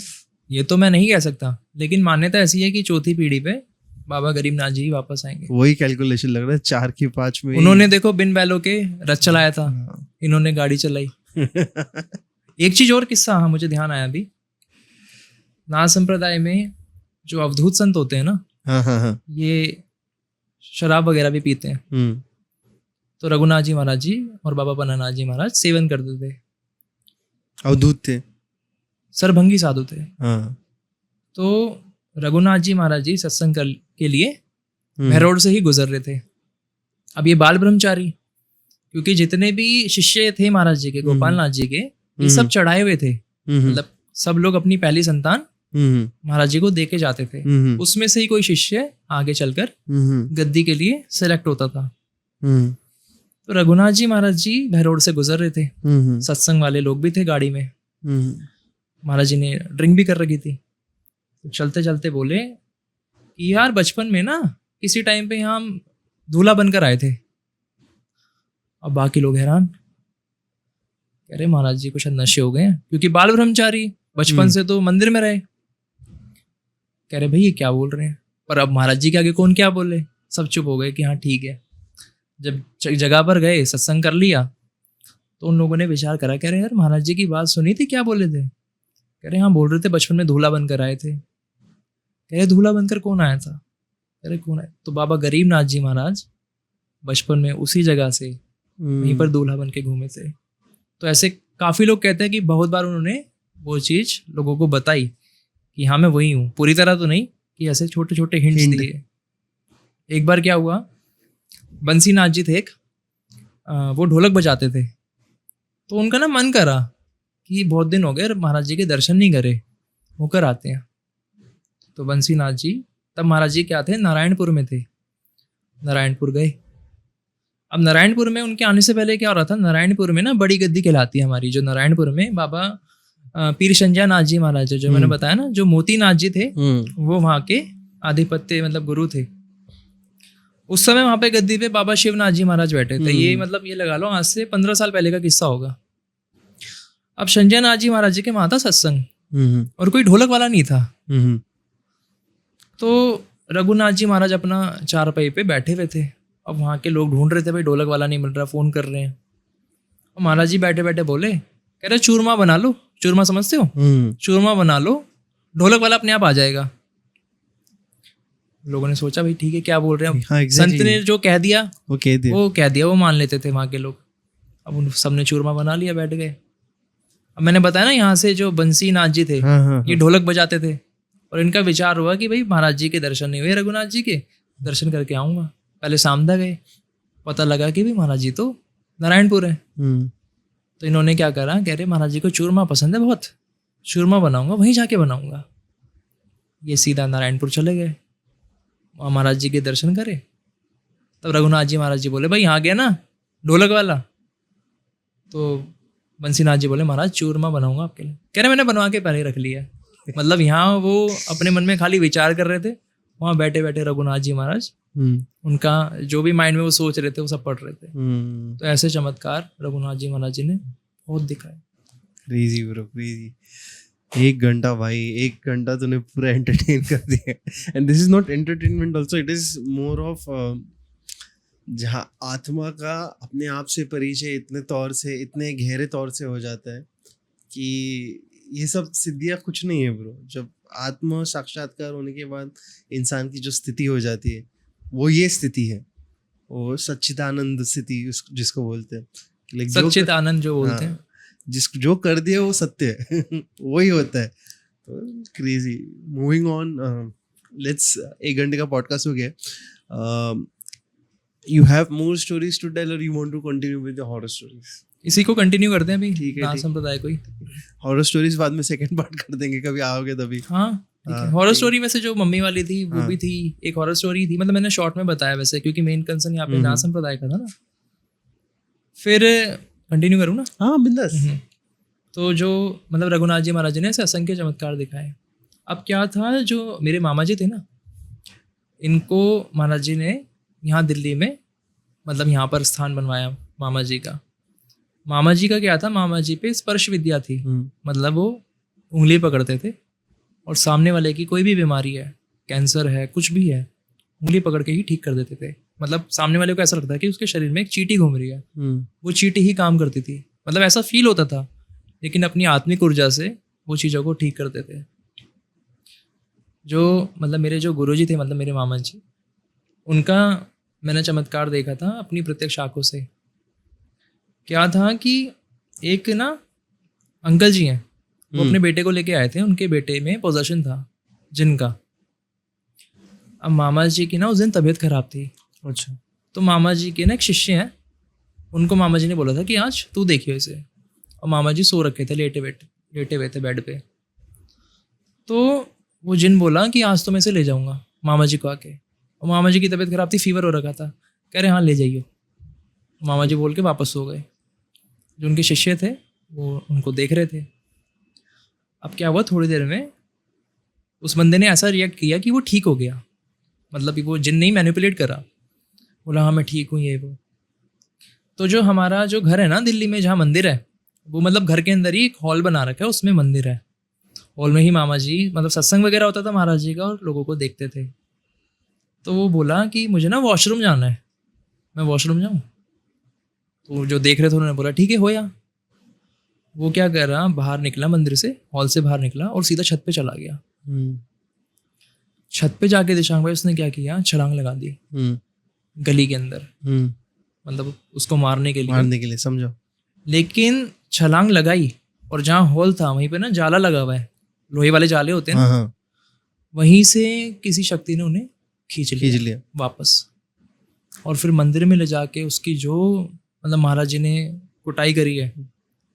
ये तो मैं नहीं कह सकता, लेकिन मान्यता ऐसी है कि चौथी पीढ़ी पे बाबा गरीबनाथ जी ही वापस आएंगे। वही कैलकुलेशन लग रहा है 4 की 5 में उन्होंने देखो बिन बैलों के रथ चलाया था, हाँ। इन्होंने गाड़ी चलाई। एक चीज और किस्सा हाँ मुझे ध्यान आया अभी, नाथ संप्रदाय में जो अवधूत संत होते हैं ना, हाँ हाँ हाँ। ये शराब वगैरह भी पीते हैं। तो रघुनाथ जी महाराज जी और बाबा पन्नानाथ जी महाराज सेवन करते थे, अवधूत थे। सरभंगी साधु थे। हाँ। तो रघुनाथ जी महाराज जी सत्संग के लिए भैरोड से ही गुजर रहे थे। अब ये बाल ब्रह्मचारी, क्योंकि जितने भी शिष्य थे महाराज जी के, गोपाल नाथ जी के, ये सब चढ़ाए हुए थे, मतलब सब लोग अपनी पहली संतान महाराज जी को दे के जाते थे। उसमें से ही कोई शिष्य आगे चलकर गद्दी के लिए सिलेक्ट होता था। तो रघुनाथ जी महाराज जी भैरोड से गुजर रहे थे, सत्संग वाले लोग भी थे गाड़ी में, महाराज जी ने ड्रिंक भी कर रखी थी। तो चलते चलते बोले कि यार बचपन में ना किसी टाइम पे हम दूल्हा बनकर आए थे। अब बाकी लोग हैरान, कह रहे महाराज जी को शायद नशे हो गए हैं, क्योंकि बाल ब्रह्मचारी बचपन से तो मंदिर में रहे। कह रहे भाई ये क्या बोल रहे हैं, पर अब महाराज जी के आगे कौन क्या बोले, सब चुप हो गए कि हाँ ठीक है। जब जगह पर गए सत्संग कर लिया तो उन लोगों ने विचार करा, कह रहे यार महाराज जी की बात सुनी थी, क्या बोले थे? कह रहे हाँ बोल रहे थे बचपन में दूल्हा बनकर आए थे। कह रहे दूल्हा बनकर कौन आया था? कह रहे कौन आया? तो बाबा गरीबनाथ जी महाराज बचपन में उसी जगह से वहीं पर दूल्हा बन के घूमे थे। तो ऐसे काफ़ी लोग कहते हैं कि बहुत बार उन्होंने वो चीज़ लोगों को बताई कि हाँ मैं वही हूँ, पूरी तरह तो नहीं, कि ऐसे छोटे छोटे हिंट्स दिए। एक बार क्या हुआ, बंसीनाथ जी थे एक, वो ढोलक बजाते थे, तो उनका ना मन करा कि बहुत दिन हो गए महाराज जी के दर्शन नहीं करे, होकर आते हैं। तो बंसीनाथ जी, तब महाराज जी क्या थे, नारायणपुर में थे, नारायणपुर गए। अब नारायणपुर में उनके आने से पहले क्या हो रहा था, नारायणपुर में ना बड़ी गद्दी कहलाती है हमारी, जो नारायणपुर में बाबा पीर संजय नाथ जी महाराज, जो मैंने बताया ना, जो मोती नाथ जी थे वो वहाँ के आधिपत्य मतलब गुरु थे। उस समय वहाँ पे गद्दी पे बाबा शिवनाथ जी महाराज बैठे थे। ये मतलब ये लगा लो आज से 15 साल पहले का किस्सा होगा। अब संजय नाथ जी महाराज जी के वहाँ था सत्संग, और कोई ढोलक वाला नहीं था। तो रघुनाथ जी महाराज अपना चारपाई पे बैठे हुए थे। अब वहाँ के लोग ढूंढ रहे थे, भाई ढोलक वाला नहीं मिल रहा, फ़ोन कर रहे हैं। और महाराज जी बैठे बैठे बोले, कह रहे चूरमा बना लो, चूरमा समझते हो, चूरमा बना लो, ढोलक वाला अपने आप आ जाएगा। लोगों ने सोचा भाई ठीक है क्या बोल रहे हैं। हाँ, exactly. संत ने जो कह दिया वो कह दिया, वो मान लेते थे वहाँ के लोग। अब उन सबने चूरमा बना लिया, बैठ गए। अब मैंने बताया ना यहाँ से जो बंसी नाथ जी थे, ये ढोलक बजाते थे, और इनका विचार हुआ कि भाई महाराज जी के दर्शन नहीं हुए, रघुनाथ जी के दर्शन करके आऊँगा। पहले सामदा गए, पता लगा कि भाई महाराज जी तो नारायणपुर है। तो इन्होंने क्या करा, कह रहे महाराज जी को चूरमा पसंद है बहुत, चूरमा बनाऊंगा, वहीं जाके बनाऊंगा। ये सीधा नारायणपुर चले गए, वहाँ महाराज जी के दर्शन करे। तब रघुनाथ जी महाराज जी बोले भाई यहाँ गया ना ढोलक वाला। तो बंसीनाथ जी बोले महाराज चूरमा बनाऊंगा आपके लिए। कह रहे मैंने बनवा के पहले रख लिया। मतलब यहाँ वो अपने मन में खाली विचार कर रहे थे, वहाँ बैठे बैठे रघुनाथ जी महाराज उनका जो भी माइंड में वो सोच रहे थे वो सब पढ़ रहे थे। तो ऐसे चमत्कार रघुनाथ जी महाराज जी ने बहुत दिखाए। Crazy bro, crazy. 1 घंटा भाई, 1 घंटा तूने पूरा एंटरटेन कर दिया। And this is not entertainment also, it is more of जहाँ आत्मा का अपने आप से परिचय इतने तौर से, इतने गहरे तौर से हो जाता है कि ये सब सिद्धियाँ कुछ नहीं है ब्रो। जब आत्म साक्षात्कार होने के बाद इंसान की जो स्थिति हो जाती है वो ये स्थिति है, वो सच्चिदानंद स्थिति जिसको बोलते हैं, सच्चिदानंद जो बोलते हैं, जिसको जो कर दिया वो सत्य है। वही होता है। तो क्रेजी। मूविंग ऑन, लेट्स 1 घंटे का पॉडकास्ट हो गया। you have more stories to tell or you want to continue with the horror stories? इसी को कंटिन्यू करते हैं अभी, ठीक है, नाथ ठीक। संप्रदाय को ही। Horror stories बाद में सेकंड पार्ट कर देंगे, कभी आओगे तभी। हाँ ठीक है। हॉरर स्टोरी वैसे जो मम्मी वाली थी वो भी थी, एक हॉरर स्टोरी थी, मतलब मैंने शॉर्ट में बताया वैसे, क्योंकि मेन कंसर्न यहाँ पे नाथ संप्रदाय का था ना। फिर कंटिन्यू करूँ ना? हाँ बिंदास। तो जो मतलब रघुनाथ जी महाराज जी ने ऐसे असंख्य चमत्कार दिखाए। अब क्या था, जो मेरे मामा जी थे ना, इनको महाराज जी ने यहाँ दिल्ली में मतलब यहाँ पर स्थान बनवाया मामा जी का। मामा जी का क्या था, मामा जी पे स्पर्श विद्या थी, मतलब वो उंगली पकड़ते थे और सामने वाले की कोई भी बीमारी है, कैंसर है, कुछ भी है, उंगली पकड़ के ही ठीक कर देते थे। मतलब सामने वाले को ऐसा लगता है कि उसके शरीर में एक चींटी घूम रही है, वो चींटी ही काम करती थी, मतलब ऐसा फील होता था, लेकिन अपनी आत्मिक ऊर्जा से वो चीज़ों को ठीक करते थे। जो मतलब मेरे जो गुरुजी थे, मतलब मेरे मामा जी, उनका मैंने चमत्कार देखा था अपनी प्रत्यक्ष आंखों से। क्या था कि एक ना अंकल जी हैं, वो अपने बेटे को लेके आए थे, उनके बेटे में पोजेशन था जिनका। अब मामा जी की ना उस दिन तबीयत खराब थी। अच्छा। तो मामा जी के ना एक शिष्य हैं, उनको मामा जी ने बोला था कि आज तू देखियो इसे। और मामा जी सो रखे थे, लेटे हुए थे बेड पे। तो वो जिन बोला कि आज तो मैं इसे ले जाऊंगा मामा जी को आके। और मामा जी की तबीयत खराब थी, फीवर हो रखा था, कह रहे हाँ ले जाइयो। मामा जी बोल के वापस सो गए। जो उनके शिष्य थे वो उनको देख रहे थे। अब क्या हुआ, थोड़ी देर में उस बंदे ने ऐसा रिएक्ट किया कि वो ठीक हो गया, मतलब वो जिन नहीं मैनिपुलेट करा, बोला हाँ मैं ठीक हूँ ये वो। तो जो हमारा जो घर है ना दिल्ली में, जहाँ मंदिर है, वो मतलब घर के अंदर ही एक हॉल बना रखा है, उसमें मंदिर है। हॉल में ही मामा जी मतलब सत्संग वगैरह होता था महाराज जी का, और लोगों को देखते थे। तो वो बोला कि मुझे ना वॉशरूम जाना है, मैं वॉशरूम जाऊँ? तो जो देख रहे थे उन्होंने बोला ठीक है हो या। वो क्या कर रहा, बाहर निकला मंदिर से, हॉल से बाहर निकला और सीधा छत पे चला गया। छत पे जाके दिशांग भाई उसने क्या किया, छलांग लगा दी गली के अंदर, मतलब उसको मारने के लिए समझो। लेकिन छलांग लगाई और जहाँ हॉल था वहीं पे ना जाला लगा हुआ है, लोहे वाले जाले होते हैं ना, हाँ। वहीं से किसी शक्ति ने उन्हें खींच लिया वापस। और फिर मंदिर में ले जाके उसकी जो मतलब महाराज जी ने कुटाई करी है,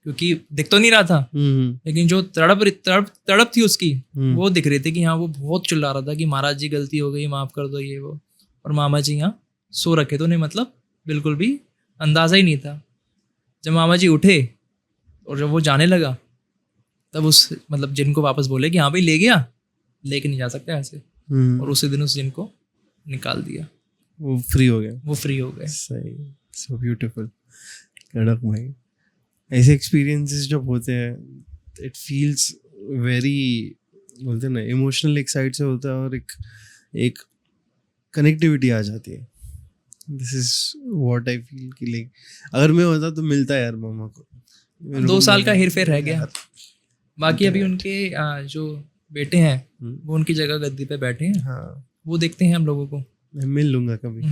क्योंकि दिख तो नहीं रहा था, लेकिन जो तड़प थी उसकी वो दिख रही थी कि हाँ वो बहुत चिल्ला रहा था कि महाराज जी गलती हो गई, माफ कर दो ये वो। और मामा जी यहाँ सो रखे थे, उन्हें मतलब बिल्कुल भी अंदाजा ही नहीं था। जब मामा जी उठे और जब वो जाने लगा, तब उस मतलब जिन को वापस बोले कि हाँ भाई ले गया, लेके नहीं जा सकता ऐसे। और उसी दिन उस जिन को निकाल दिया, वो फ्री हो गए। सही, सो ब्यूटीफुल। कड़क भाई, ऐसे एक्सपीरियंसेस जब होते हैं, इट फील्स वेरी, बोलते हैं ना, इमोशनल एक साइड से होता है और एक कनेक्टिविटी आ जाती है। This is what I feel कि लाइक अगर मैं होता तो मिलता यार मामा को। 2 साल का हेर फेर रह गया। बाकी अभी उनके जो बेटे हैं वो उनकी जगह गद्दी पे बैठे हैं। हाँ, वो देखते हैं हम लोगों को। मैं मिल लूंगा कभी,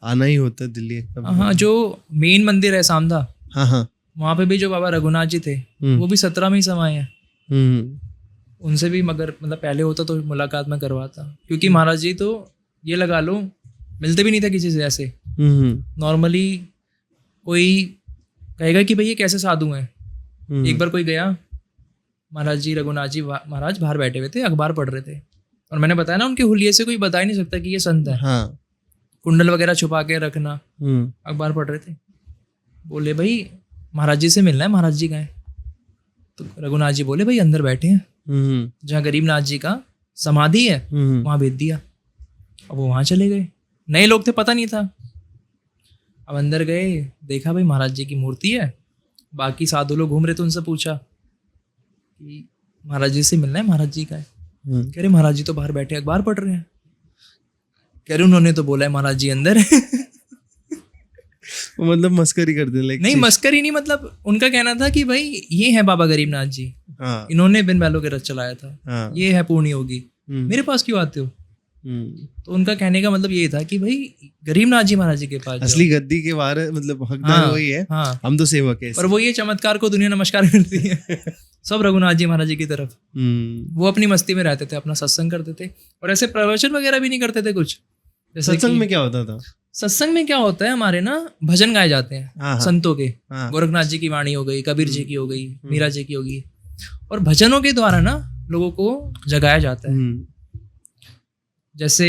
आना ही होता है दिल्ली। हाँ, जो मेन मंदिर है सामदा, हाँ, वहाँ पे भी जो बाबा रघुनाथ जी थे वो भी 17 में ही समाये हैं। उनसे भी मगर मतलब पहले होता तो मुलाकात में करवाता, क्योंकि महाराज जी तो ये लगा लो मिलते भी नहीं था किसी से ऐसे। नॉर्मली कोई कहेगा कि भाई ये कैसे साधु हैं। एक बार कोई गया, महाराज जी रघुनाथ जी महाराज बाहर बैठे हुए थे, अखबार पढ़ रहे थे, और मैंने बताया ना उनके हुलिये से कोई बता ही नहीं सकता कि ये संत है। हाँ। कुंडल वगैरह छुपा के रखना, अखबार पढ़ रहे थे। बोले भाई महाराज जी से मिलना है, महाराज जी गए। तो रघुनाथ जी बोले भाई अंदर बैठे हैं, जहाँ गरीबनाथ जी का समाधि है वहाँ भेज दिया। अब वो वहाँ चले गए, नए लोग थे, पता नहीं था। अब अंदर गए, देखा भाई महाराज जी की मूर्ति है, बाकी साधु लोग घूम रहे थे, उनसे पूछा कि महाराज जी से मिलना है, महाराज जी का है। कह रहे महाराज जी तो बाहर बैठे अखबार पढ़ रहे हैं। कह रहे उन्होंने तो बोला है महाराज जी अंदर है। वो मतलब मस्करी करते हैं, नहीं मस्करी नहीं, मतलब उनका कहना था कि भाई ये है बाबा गरीबनाथ जी, हाँ, इन्होंने बिन बैलों के रथ चलाया था, हाँ, ये है पूर्ण योगी, मेरे पास क्यों आते हो? तो उनका कहने का मतलब ये था कि भाई गरीबनाथ जी महाराज जी के पास असली गद्दी के बाहर मतलब हकदार वही है, हाँ, हम तो सेवक है। पर वो ये चमत्कार को दुनिया नमस्कार करती है। सब रघुनाथ जी महाराज जी की तरफ। वो अपनी मस्ती में रहते थे, अपना सत्संग करते थे, और ऐसे प्रवचन वगैरह भी नहीं करते थे कुछ। जैसे सत्संग में क्या होता था? सत्संग में क्या होता है, हमारे ना भजन गाए जाते हैं हाँ, हाँ। संतों के। हाँ। गोरखनाथ जी की वाणी हो गई, कबीर जी की हो गई, मीरा जी की होगी, और भजनों के द्वारा ना लोगों को जगाया जाता है। जैसे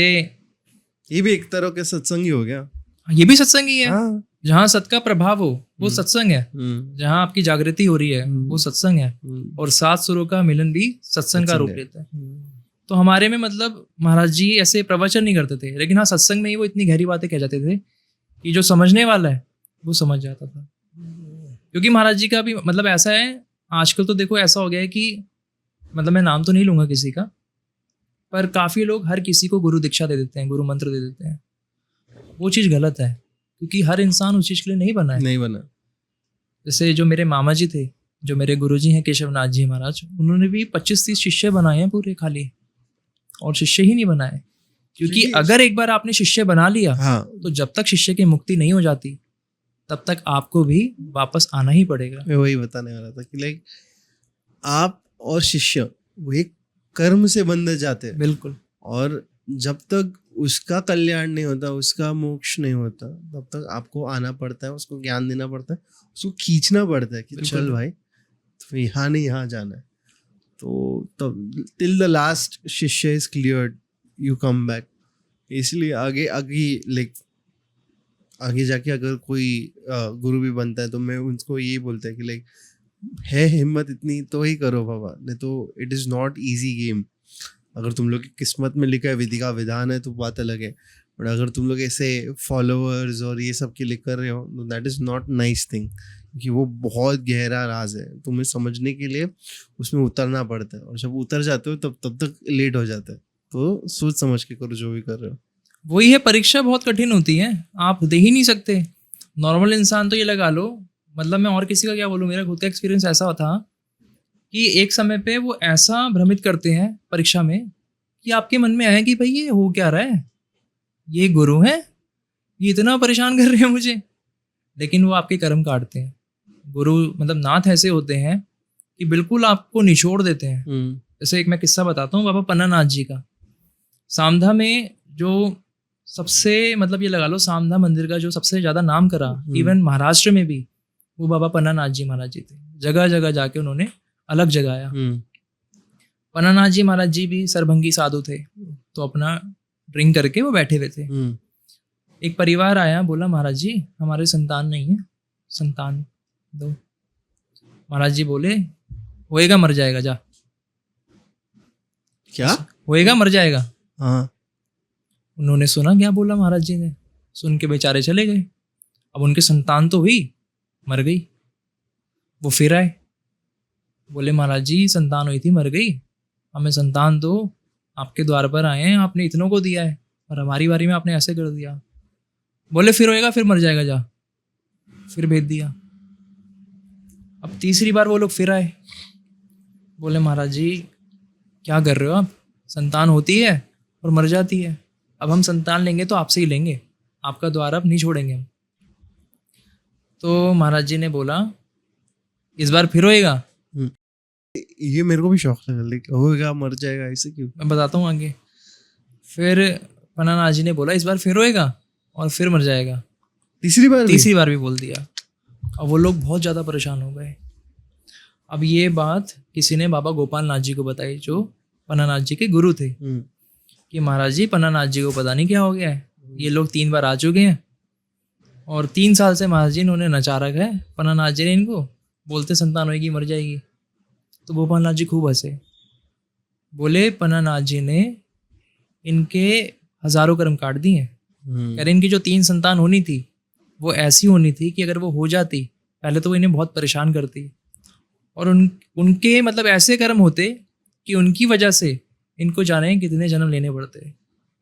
ये भी एक तरह के सत्संग ही हो गया। ये भी सत्संग ही है। हाँ। जहाँ सत का प्रभाव हो वो सत्संग है। जहाँ आपकी जागृति हो रही है वो सत्संग है। और सात सुरों का मिलन भी सत्संग का रूप लेता है। तो हमारे में मतलब महाराज जी ऐसे प्रवचन नहीं करते थे, लेकिन हाँ सत्संग में ही वो इतनी गहरी बातें कह जाते थे कि जो समझने वाला है वो समझ जाता था। क्योंकि महाराज जी का भी मतलब ऐसा है, आजकल तो देखो ऐसा हो गया है कि मतलब मैं नाम तो नहीं लूंगा किसी का, पर काफ़ी लोग हर किसी को गुरु दीक्षा दे देते हैं, गुरु मंत्र दे देते हैं। वो चीज़ गलत है, क्योंकि हर इंसान उस चीज़ के लिए नहीं बना है। नहीं बना। जैसे जो मेरे मामा जी थे, जो मेरे गुरुजी हैं केशवनाथ जी महाराज, उन्होंने भी 25-30 शिष्य बनाए हैं पूरे खाली, और शिष्य ही नहीं बनाए। क्योंकि अगर एक बार आपने शिष्य बना लिया, हाँ, तो जब तक शिष्य की मुक्ति नहीं हो जाती तब तक आपको भी वापस आना ही पड़ेगा। मैं वही बताने वाला था कि लाइक आप और शिष्य वो एक कर्म से बंध जाते हैं। बिल्कुल। और जब तक उसका कल्याण नहीं होता, उसका मोक्ष नहीं होता, तब तक आपको आना पड़ता है, उसको ज्ञान देना पड़ता है, उसको खींचना पड़ता है कि चल भाई तो यहाँ नहीं यहाँ जाना है। तो तब टिल द लास्ट शिष्य is cleared you come back. इसलिए आगे आगे लाइक आगे जाके अगर कोई गुरु भी बनता है तो मैं उनको यही बोलता है कि लाइक है हिम्मत इतनी तो ही करो बाबा, नहीं तो it is not easy game. अगर तुम लोग की किस्मत में लिखा है विधि का विधान है तो बात अलग है, बट अगर तुम लोग ऐसे फॉलोअर्स और ये सब के लिए कर रहे हो तो that is not nice thing, क्योंकि वो बहुत गहरा राज है। तुम्हें समझने के लिए उसमें उतरना पड़ता है, और जब उतर जाते हो तब तक लेट हो जाता है। तो सोच समझ के करो जो भी कर रहे हो। वही है, परीक्षा बहुत कठिन होती है, आप दे ही नहीं सकते। नॉर्मल इंसान तो ये लगा लो, मतलब मैं और किसी का क्या बोलूँ, मेरा खुद का एक्सपीरियंस ऐसा था कि एक समय पे वो ऐसा भ्रमित करते हैं परीक्षा में कि आपके मन में आए कि भाई ये हो क्या रहा है, ये गुरु हैं, ये इतना परेशान कर रहे हैं मुझे। लेकिन वो आपके कर्म काटते हैं। गुरु मतलब नाथ ऐसे होते हैं कि बिल्कुल आपको निचोड़ देते हैं। जैसे एक मैं किस्सा बताता हूँ बाबा पन्नानाथ जी का। सामधा में जो सबसे मतलब ये लगा लो, सामधा मंदिर का जो सबसे ज़्यादा नाम करा, इवन महाराष्ट्र में भी, वो बाबा पन्नानाथ जी महाराज जी थे। जगह जगह जाके उन्होंने अलग जगाया। पन्नानाथ जी महाराज जी भी सरभंगी साधु थे, तो अपना ड्रिंक करके वो बैठे हुए थे। एक परिवार आया, बोला महाराज जी हमारे संतान नहीं है, संतान दो। महाराज जी बोले होएगा मर जाएगा, जा। क्या होएगा मर जाएगा? हाँ। उन्होंने सुना क्या बोला महाराज जी ने, सुन के बेचारे चले गए। अब उनके संतान तो हुई, मर गई। वो फिर आए, बोले महाराज जी संतान हुई थी मर गई, हमें संतान दो, आपके द्वार पर आए हैं, आपने इतनों को दिया है और हमारी बारी में आपने ऐसे कर दिया। बोले फिर होएगा, फिर मर जाएगा, जा। फिर भेज दिया। अब तीसरी बार वो लोग फिर आए, बोले महाराज जी क्या कर रहे हो आप, संतान होती है और मर जाती है, अब हम संतान लेंगे तो आपसे ही लेंगे, आपका द्वार अब नहीं छोड़ेंगे हम। तो महाराज जी ने बोला इस बार फिर होएगा। ये मेरे को भी शौक लगा, होएगा मर जाएगा ऐसे क्यों? मैं बताता हूँ आगे। फिर पन्नानाथ जी ने बोला इस बार फिर होएगा और फिर मर जाएगा। तीसरी बार भी बोल दिया। अब वो लोग बहुत ज़्यादा परेशान हो गए। अब ये बात किसी ने बाबा गोपाल नाथ जी को बताई, जो पन्नानाथ जी के गुरु थे, कि महाराज जी पन्नानाथ जी को पता नहीं क्या हो गया है, ये लोग 3 बार आ चुके हैं और 3 साल से महाराज जी इन्होंने नचा रखा है। पन्नानाथ जी ने इनको बोलते संतान होएगी मर जाएगी। तो गोपाल नाथ जी खूब हंसे, बोले पन्नानाथ जी ने इनके हजारों कर्म काट दिए। कह रहे इनकी जो 3 संतान होनी थी वो ऐसी होनी थी कि अगर वो हो जाती पहले तो वो इन्हें बहुत परेशान करती, और उनके मतलब ऐसे कर्म होते कि उनकी वजह से इनको जाने कितने जन्म लेने पड़ते।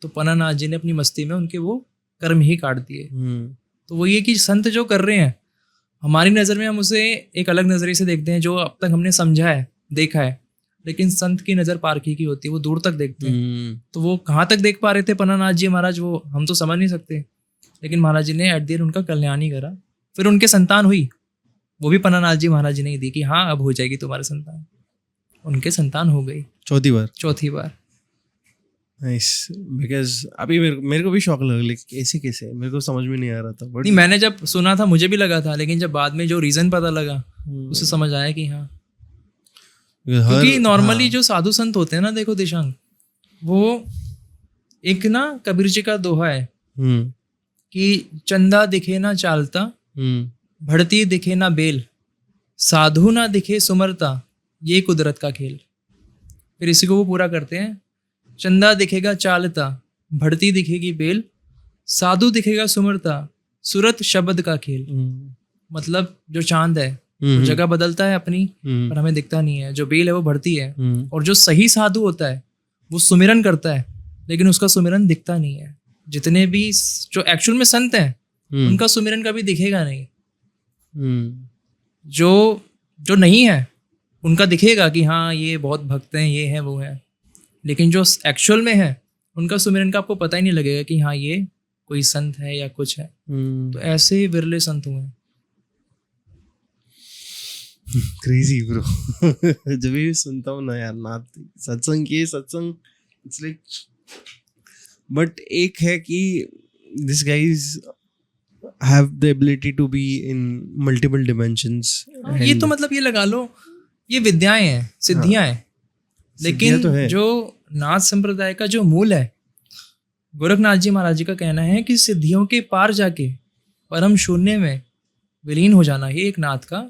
तो पन्नानाथ जी ने अपनी मस्ती में उनके वो कर्म ही काट दिए। तो वो ये कि संत जो कर रहे हैं, हमारी नज़र में हम उसे एक अलग नज़रिए से देखते हैं, जो अब तक हमने समझा है देखा है, लेकिन संत की नज़र पारखी की होती है, वो दूर तक देखते हैं। तो वो कहाँ तक देख पा रहे थे पन्नानाथ जी महाराज, वो हम तो समझ नहीं सकते, लेकिन महाराज जी ने एट द एंड उनका कल्याण ही करा। फिर उनके संतान हुई, वो भी पन्नानाथ जी महाराज जी ने ही दी कि हाँ अब हो जाएगी तुम्हारे संतान। उनके संतान हो गई चौथी बार। नाइस, बिकॉज अभी मेरे को भी शौक लगा, लेकिन ऐसे कैसे मेरे को समझ में नहीं आ रहा था, बट नहीं, मैंने जब सुना था मुझे भी लगा था, लेकिन जब बाद में जो रीज़न पता लगा उससे समझ आया कि हाँ, क्योंकि नॉर्मली जो साधु संत होते हैं ना, देखो दिशांग, वो एक ना कबीर जी का दोहा है कि चंदा दिखे ना चालता, भड़ती दिखे ना बेल, साधु ना दिखे सुमरता, ये कुदरत का खेल। फिर इसी को वो पूरा करते हैं, चंदा दिखेगा चालता, भड़ती दिखेगी बेल, साधु दिखेगा सुमरता, सूरत शब्द का खेल। मतलब जो चांद है वो जगह बदलता है अपनी, पर हमें दिखता नहीं है। जो बेल है वो बढ़ती है, और जो सही साधु होता है वो सुमिरन करता है, लेकिन उसका सुमिरन दिखता नहीं है। जितने भी जो एक्चुअल में संत हैं उनका सुमिरन कभी दिखेगा नहीं। जो नहीं है उनका दिखेगा कि हाँ ये बहुत भक्त हैं, ये है वो है, लेकिन जो एक्चुअल में है उनका सुमिरन का आपको पता ही नहीं लगेगा कि हाँ ये कोई संत है या कुछ है। तो ऐसे विरले संत हुए हैं। Crazy bro. जब भी सुनता हूँ ना यार, नाथ सत्संग इट्स लाइक, बट एक है कि this guys have the ability to be in multiple dimensions. ये तो मतलब ये लगा लो, ये विद्याएं हैं, सिद्धियां हैं, लेकिन तो है। जो नाथ संप्रदाय का जो मूल है, गोरखनाथ जी महाराज जी का कहना है कि सिद्धियों के पार जाके परम शून्य में विलीन हो जाना ही एक नाथ का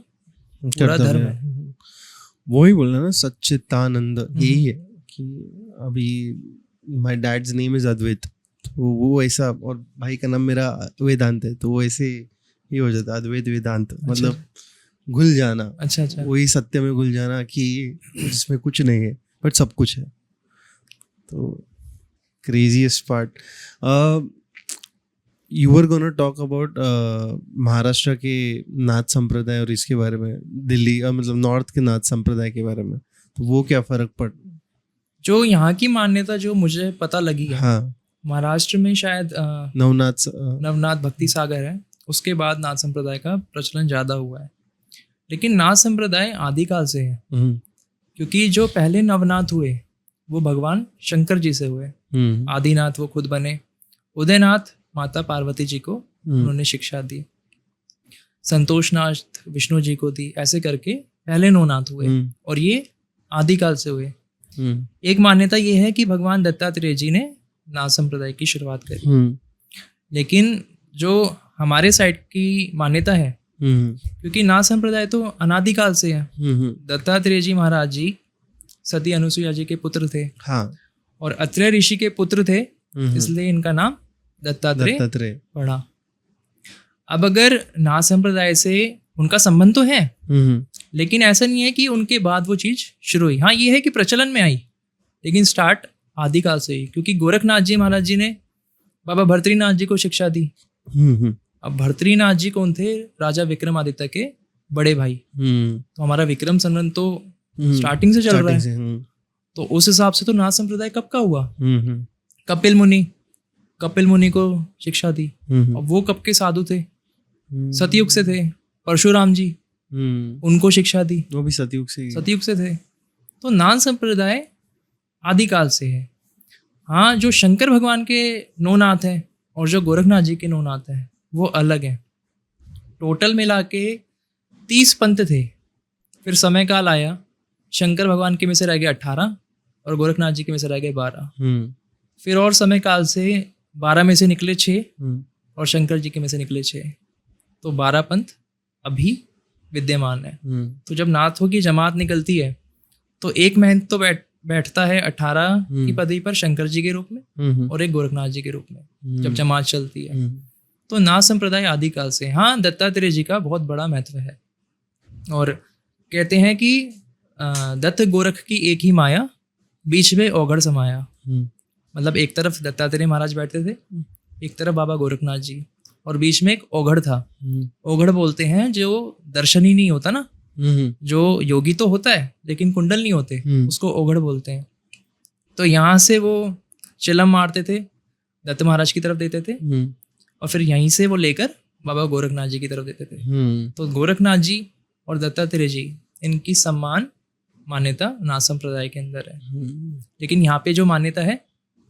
पूरा धर्म है। वो ही बोलना ना, सच्चिदानंद, यही है कि अभी माय डैड्स नेम इज अद्वैत, तो वो ऐसा, और भाई का नाम मेरा वेदांत है, तो वो ऐसे ही हो जाता, अद्वैत वेदांत, मतलब घुल जाना। अच्छा वही सत्य में घुल जाना कि जिसमें कुछ नहीं है बट सब कुछ है। तो craziest part, you were gonna talk about Maharashtra के नाथ संप्रदाय और इसके बारे में, दिल्ली मतलब नॉर्थ के नाथ संप्रदाय के बारे में, तो वो क्या फर्क पड़, जो यहाँ की मान्यता जो मुझे पता लगी है, हाँ, महाराष्ट्र में शायद नवनाथ भक्ति सागर है, उसके बाद नाथ संप्रदाय का प्रचलन ज़्यादा हुआ है। लेकिन नाथ संप्रदाय आदिकाल से है, क्योंकि जो पहले नवनाथ हुए वो भगवान शंकर जी से हुए। आदिनाथ वो खुद बने, उदयनाथ माता पार्वती जी को उन्होंने शिक्षा दी, संतोषनाथ विष्णु जी को दी, ऐसे करके पहले नौ नाथ हुए, और ये आदिकाल से हुए। एक मान्यता ये है कि भगवान दत्तात्रेय जी ने नाथ संप्रदाय की शुरुआत करी, लेकिन जो हमारे साइड की मान्यता है, क्योंकि नाथ संप्रदाय तो अनादिकाल से है, दत्तात्रेय जी महाराज जी सती अनुसुईया जी के पुत्र थे, हाँ, और अत्रेय ऋषि के पुत्र थे, इसलिए इनका नाम दत्तात्रेय पड़ा। अब अगर नाथ संप्रदाय से उनका संबंध तो है, लेकिन ऐसा नहीं है कि उनके बाद वो चीज शुरू हुई। हाँ, ये है कि प्रचलन में आई, लेकिन स्टार्ट आदिकाल से ही, क्योंकि गोरखनाथ जी महाराज जी ने बाबा भर्तृनाथ जी को शिक्षा दी। अब भर्तृनाथ जी कौन थे? राजा विक्रमादित्य के बड़े भाई। तो हमारा विक्रम संवत तो स्टार्टिंग से चल रहा है, तो उस हिसाब से तो नाथ संप्रदाय कब का हुआ? कपिल मुनि को शिक्षा दी, और वो कब के साधु थे? सतयुग से थे। परशुराम जी, उनको शिक्षा दी, वो भी सतयुग से थे। तो नाथ संप्रदाय आदिकाल से है। हाँ, जो शंकर भगवान के नौ नाथ हैं और जो गोरखनाथ जी के नौ नाथ हैं वो अलग हैं। टोटल मिला के 30 पंथ थे। फिर समय काल आया, शंकर भगवान के में से रह गए 18 और गोरखनाथ जी के में से रह गए 12। फिर और समय काल से 12 में से निकले 6 और शंकर जी के में से निकले 6, तो 12 पंथ अभी विद्यमान है। तो जब नाथों की जमात निकलती है तो एक महंत तो बैठता है 18 की पदवी पर शंकर जी के रूप में, और एक गोरखनाथ जी के रूप में जब जमात चलती है। तो नाथ संप्रदाय आदिकाल से। हाँ, दत्तात्रेय जी का बहुत बड़ा महत्व है, और कहते हैं कि दत्त गोरख की एक ही माया, बीच में औघड़ समाया। मतलब एक तरफ दत्तात्रेय महाराज बैठते थे, एक तरफ बाबा गोरखनाथ जी, और बीच में एक औघड़ था। औघड़ बोलते हैं जो दर्शन ही नहीं होता ना, जो योगी तो होता है लेकिन कुंडल नहीं होते, उसको औघड़ बोलते हैं। तो यहाँ से वो चिलम मारते थे, दत्त महाराज की तरफ देते थे, और फिर यहीं से वो लेकर बाबा गोरखनाथ जी की तरफ देते थे। तो गोरखनाथ जी और दत्तात्रेय जी, इनकी सम्मान मान्यता नाथ संप्रदाय के अंदर है। लेकिन यहाँ पे जो मान्यता है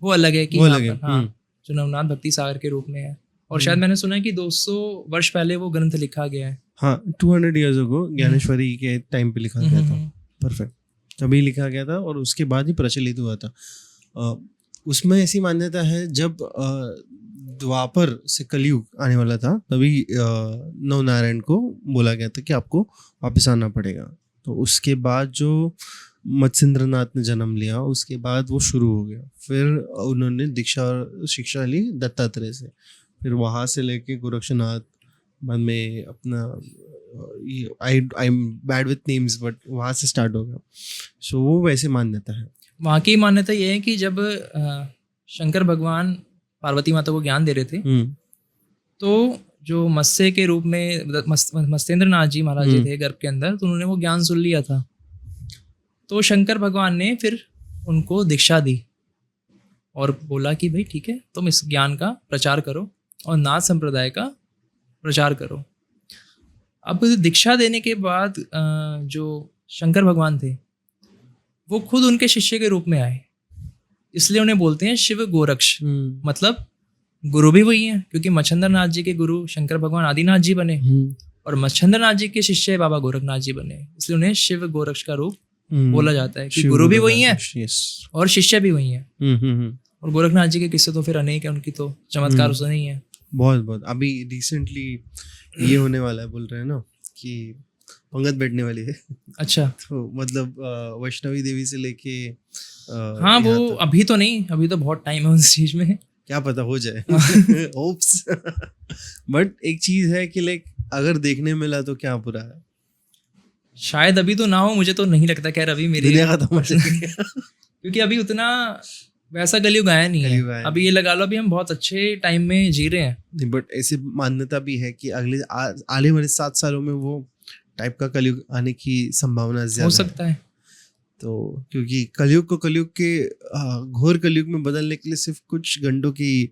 वो अलग है कि वो यहाँ अलग है, पर, हाँ, जो नवनाथ भक्ति सागर के रूप में है। और शायद मैंने सुना है कि 200 वर्ष पहले वो ग्रंथ लिखा गया है। हाँ 200 ईयर्स अगो ज्ञानेश्वरी के टाइम पे लिखा गया था। हम्म। परफेक्ट, तभी लिखा गया था और उसके बाद ही प्रचलित हुआ था। उसमें ऐसी मान्यता है जब द्वापर से कलयुग आने वाला था तभी नवनारायण को बोला गया था कि आपको वापस आना पड़ेगा। तो उसके बाद जो मत्स्येंद्रनाथ ने जन्म लिया उसके बाद वो शुरू हो गया। फिर उन्होंने दीक्षा और शिक्षा ली दत्तात्रेय से, फिर वहाँ से लेके गोरक्षनाथ, बाद में अपना I am bad with names but वहाँ से स्टार्ट हो गया। सो वो वैसे मान्यता है। वहाँ की मान्यता ये है कि जब शंकर भगवान पार्वती माता को ज्ञान दे रहे थे, तो जो मत्स्य के रूप में मत्स्येंद्र नाथ जी महाराज जी थे गर्भ के अंदर, तो उन्होंने वो ज्ञान सुन लिया था। तो शंकर भगवान ने फिर उनको दीक्षा दी और बोला कि भाई ठीक है, तुम इस ज्ञान का प्रचार करो और नाथ संप्रदाय का प्रचार करो। अब दीक्षा देने के बाद जो शंकर भगवान थे वो खुद उनके शिष्य के रूप में आए, इसलिए उन्हें बोलते हैं शिव गोरक्ष। मतलब गुरु भी वही हैं, क्योंकि मच्छिंद्र नाथ जी के गुरु शंकर भगवान आदिनाथ जी बने और मच्छिंद्र नाथ जी के शिष्य बाबा गोरखनाथ जी बने, इसलिए उन्हें शिव गोरक्ष का रूप बोला जाता है कि गुरु भी वही हैं और शिष्य भी वही हैं। और गोरखनाथ जी के किस्से तो फिर अनेक है, उनकी तो चमत्कार सुने ही है। बहुत अभी रिसेंटली ये होने वाला है, बोल रहे हैं ना कि पंगत बैठने वाली है। अच्छा, तो मतलब वैष्णवी देवी से लेके हाँ वो अभी तो नहीं, अभी तो बहुत टाइम है उस चीज में, क्या पता हो जाए होप्स। बट एक चीज है कि लाइक अगर देखने मिला तो क्या बुरा है। शायद अभी तो ना हो, मुझे तो नहीं लगता। खैर अभी मेरी दुनिया खत्म हो जाएगी क्योंकि अभी उतना वैसा कलयुग आया नहीं है। अभी ये लगा लो, अभी हम बहुत अच्छे टाइम में जी रहे हैं। बट ऐसी मान्यता भी है कि अगले आने वाले 7 सालों में वो टाइप का कलयुग आने की संभावना ज्यादा हो सकता है। तो क्योंकि कलयुग को कलयुग के घोर कलयुग में बदलने के लिए सिर्फ कुछ घंटों की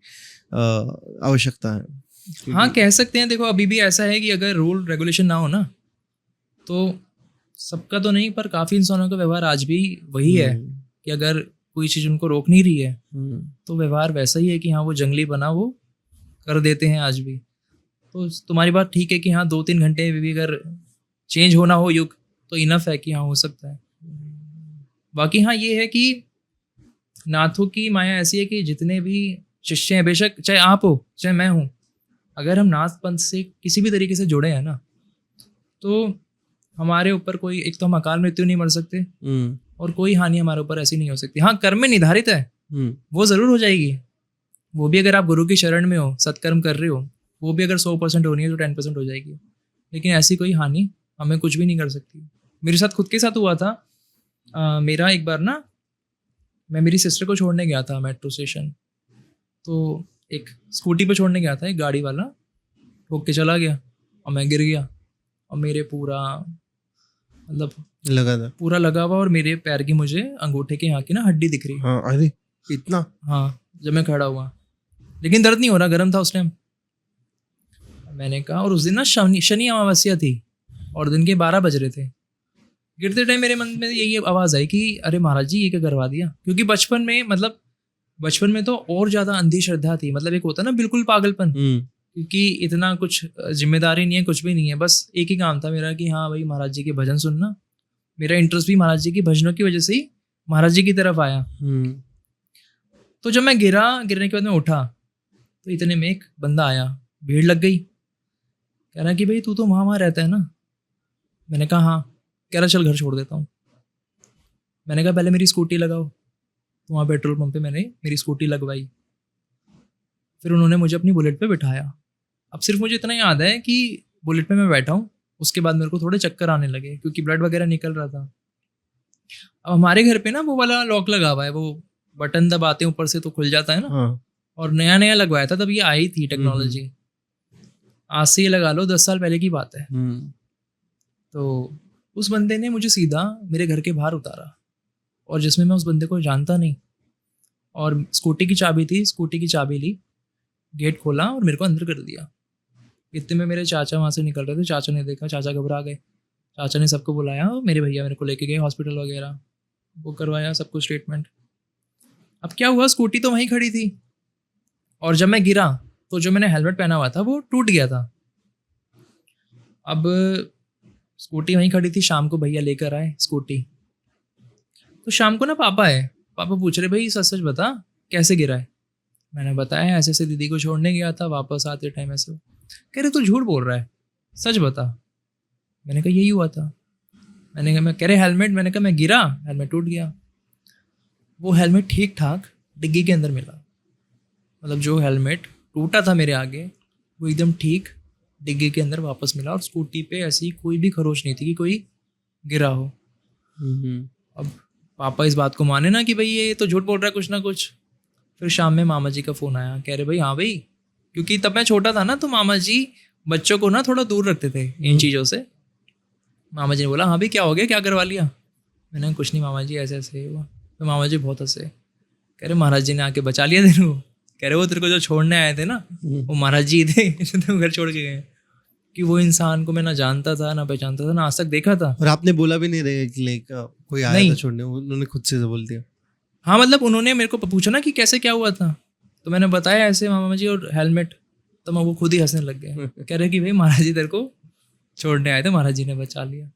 आवश्यकता है। हाँ कह सकते हैं। देखो अभी भी ऐसा है कि अगर रूल रेगुलेशन ना हो ना, तो सबका तो नहीं पर काफ़ी इंसानों का व्यवहार आज भी वही है कि अगर कोई चीज़ उनको रोक नहीं रही है तो व्यवहार वैसा ही है कि हाँ वो जंगली बना वो कर देते हैं आज भी। तो तुम्हारी बात ठीक है कि हाँ 2-3 घंटे में भी अगर चेंज होना हो युग तो इनफ है कि हाँ हो सकता है। बाकी हाँ ये है कि नाथों की माया ऐसी है कि जितने भी शिष्य हैं, बेशक चाहे आप हो चाहे मैं हूँ, अगर हम नाथ पंथ से किसी भी तरीके से जुड़े हैं ना, तो हमारे ऊपर कोई, एक तो हम अकाल मृत्यु नहीं मर सकते और कोई हानि हमारे ऊपर ऐसी नहीं हो सकती। हाँ कर्म में निर्धारित है, वो ज़रूर हो जाएगी। वो भी अगर आप गुरु की शरण में हो, सत्कर्म कर रहे हो, वो भी अगर 100% होनी है तो 10% हो जाएगी। लेकिन ऐसी कोई हानि हमें कुछ भी नहीं कर सकती। मेरे साथ खुद के साथ हुआ था। मेरा एक बार ना, मैं मेरी सिस्टर को छोड़ने गया था मेट्रो स्टेशन, तो एक स्कूटी पे छोड़ने गया था, एक गाड़ी वाला ठोक के चला गया और मैं गिर गया और मेरे पूरा मतलब लगा था, पूरा लगा हुआ और मेरे पैर की मुझे अंगूठे के यहाँ की ना हड्डी दिख रही। हाँ अरे इतना, हाँ जब मैं खड़ा हुआ, लेकिन दर्द नहीं हो रहा, गर्म था उस टाइम। मैंने कहा, और उस दिन ना शनि अमावस्या थी और दिन के 12 बज रहे थे। गिरते टाइम मेरे मन में यही आवाज़ आई कि अरे महाराज जी ये क्या करवा दिया। क्योंकि बचपन में तो और ज़्यादा अंधी श्रद्धा थी। मतलब एक होता ना बिल्कुल पागलपन, क्योंकि इतना कुछ जिम्मेदारी नहीं है, कुछ भी नहीं है, बस एक ही काम था मेरा कि हाँ भाई महाराज जी के भजन सुनना। मेरा इंटरेस्ट भी महाराज जी के भजनों की वजह से ही महाराज जी की तरफ आया। तो जब मैं गिरने के बाद मैं उठा तो इतने में एक बंदा आया, भीड़ लग गई, कह रहा कि भाई तू तो वहाँ रहता है ना। मैंने कहा हाँ। कह रहा चल घर छोड़ देता हूँ। मैंने कहा पहले मेरी स्कूटी लगाओ। तो वहाँ पेट्रोल पंप पे मैंने मेरी स्कूटी लगवाई, फिर उन्होंने मुझे अपनी बुलेट पे बिठाया। अब सिर्फ मुझे इतना याद है कि बुलेट पे मैं बैठा हूँ, उसके बाद मेरे को थोड़े चक्कर आने लगे क्योंकि ब्लड वगैरह निकल रहा था। अब हमारे घर पे ना वो वाला लॉक लगा हुआ है, वो बटन दबाते ऊपर से तो खुल जाता है ना। हाँ। और नया नया लगवाया था, तब ये आई थी टेक्नोलॉजी। आज से ये लगा लो 10 साल पहले की बात है। तो उस बंदे ने मुझे सीधा मेरे घर के बाहर उतारा, और जिसमें मैं उस बंदे को जानता नहीं, और स्कूटी की चाबी थी, स्कूटी की चाबी ली, गेट खोला और मेरे को अंदर कर दिया। इतने में मेरे चाचा वहाँ से निकल रहे थे। चाचा ने देखा, चाचा घबरा गए। चाचा ने सबको बुलाया, मेरे भैया मेरे को लेके गए हॉस्पिटल वगैरह, वो करवाया सब कुछ ट्रीटमेंट। अब क्या हुआ, स्कूटी तो वहीं खड़ी थी और जब मैं गिरा तो जो मैंने हेलमेट पहना हुआ था वो टूट गया था। अब स्कूटी वहीं खड़ी थी, शाम को भैया लेकर आए स्कूटी। तो शाम को ना पापा है, पापा पूछ रहे भाई सच सच बता कैसे गिरा है। मैंने बताया ऐसे ऐसे दीदी को छोड़ने गया था, वापस आते टाइम ऐसे। कह रहे तू झूठ बोल रहा है, सच बता। मैंने कहा यही हुआ था। मैंने कहा मैं, कह रहे हेलमेट, मैंने कहा मैं गिरा, हेलमेट टूट गया। वो हेलमेट ठीक ठाक डिग्गी के अंदर मिला, मतलब जो हेलमेट टूटा था मेरे आगे वो एकदम ठीक डिग्गी के अंदर वापस मिला, और स्कूटी पे ऐसी कोई भी खरोच नहीं थी कि कोई गिरा हो। अब पापा इस बात को माने ना कि भाई ये तो झूठ बोल रहा है कुछ ना कुछ। फिर शाम में मामा जी का फ़ोन आया, कह रहे भाई हाँ भाई, क्योंकि तब मैं छोटा था ना तो मामा जी बच्चों को ना थोड़ा दूर रखते थे इन चीज़ों से। मामा जी ने बोला हाँ भाई क्या हो गया, क्या करवा लिया। मैंने कहा कुछ नहीं मामा जी, ऐसे ऐसे हुआ। तो मामा जी बहुत हंसे, कह रहे महाराज जी ने आके बचा लिया तेरे को। कह रहे वो तेरे को जो छोड़ने आए थे ना वो महाराज जी थे जो तुम घर छोड़ के गए। कि वो इंसान को मैं ना जानता था ना पहचानता था ना आज तक देखा था। और आपने बोला भी नहीं रहे कि लाइक कोई आया नहीं। था छोड़ने, उन्होंने खुद से बोल दिया? हाँ मतलब उन्होंने मेरे को पूछा ना कि कैसे क्या हुआ था, तो मैंने बताया ऐसे मामा जी और हेलमेट, तो मैं वो खुद ही हंसने लग गए। कह रहे कि भाई महाराज जी तेरे को छोड़ने आए थे, महाराज जी ने बचा लिया।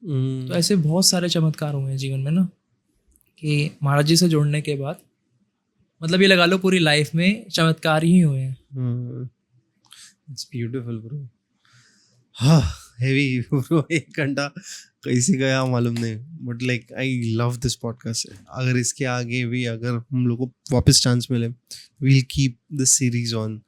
तो ऐसे बहुत सारे चमत्कार हुए हैं जीवन में ना, कि महाराज जी से जुड़ने के बाद मतलब ये लगा लो पूरी लाइफ में चमत्कार ही हुए हैं। It's beautiful bro. हाँ हेवी ब्रो, 1 घंटा कैसे गया मालूम नहीं, but like I love this podcast. अगर इसके आगे भी अगर हम लोग को वापस चांस मिले, we'll keep this series on.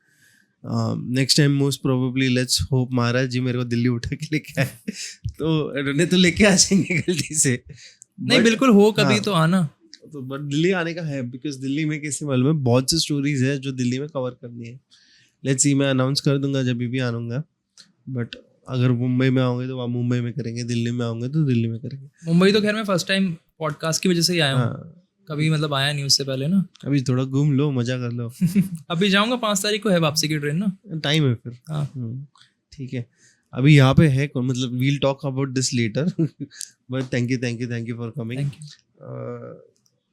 Next time most probably let's hope Maharaj ji मेरे को दिल्ली उठा के लेके आए तो उन्हें तो लेके आ जाएंगे गलती से। नहीं बिल्कुल हो कभी हाँ, तो आना। तो बट दिल्ली आने का है, बिकॉज दिल्ली में कैसे मालूम है, बहुत सी स्टोरीज है जो दिल्ली में कवर करनी है। लेट्स सी, मैं अनाउंस कर दूंगा जब भी आऊँगा। बट अगर मुंबई में आओगे तो वहाँ मुंबई में करेंगे, दिल्ली में आओगे तो दिल्ली में करेंगे। मुंबई तो खैर मैं फर्स्ट टाइम पॉडकास्ट की वजह से ही आया हूँ। हाँ, कभी मतलब आया नहीं उससे पहले ना। अभी थोड़ा घूम लो, मजा कर लो। अभी जाऊँगा 5 तारीख को है वापसी की ट्रेन ना। टाइम है फिर। हाँ ठीक है, अभी यहाँ पे है मतलब we'll talk about this later. But thank you for coming. Thank you.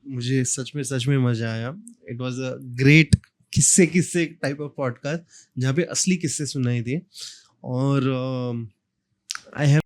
मुझे सच में मजा आया। इट वाज अ ग्रेट किस्से टाइप ऑफ पॉडकास्ट जहाँ पे असली किस्से सुनाए थे। और आई हैव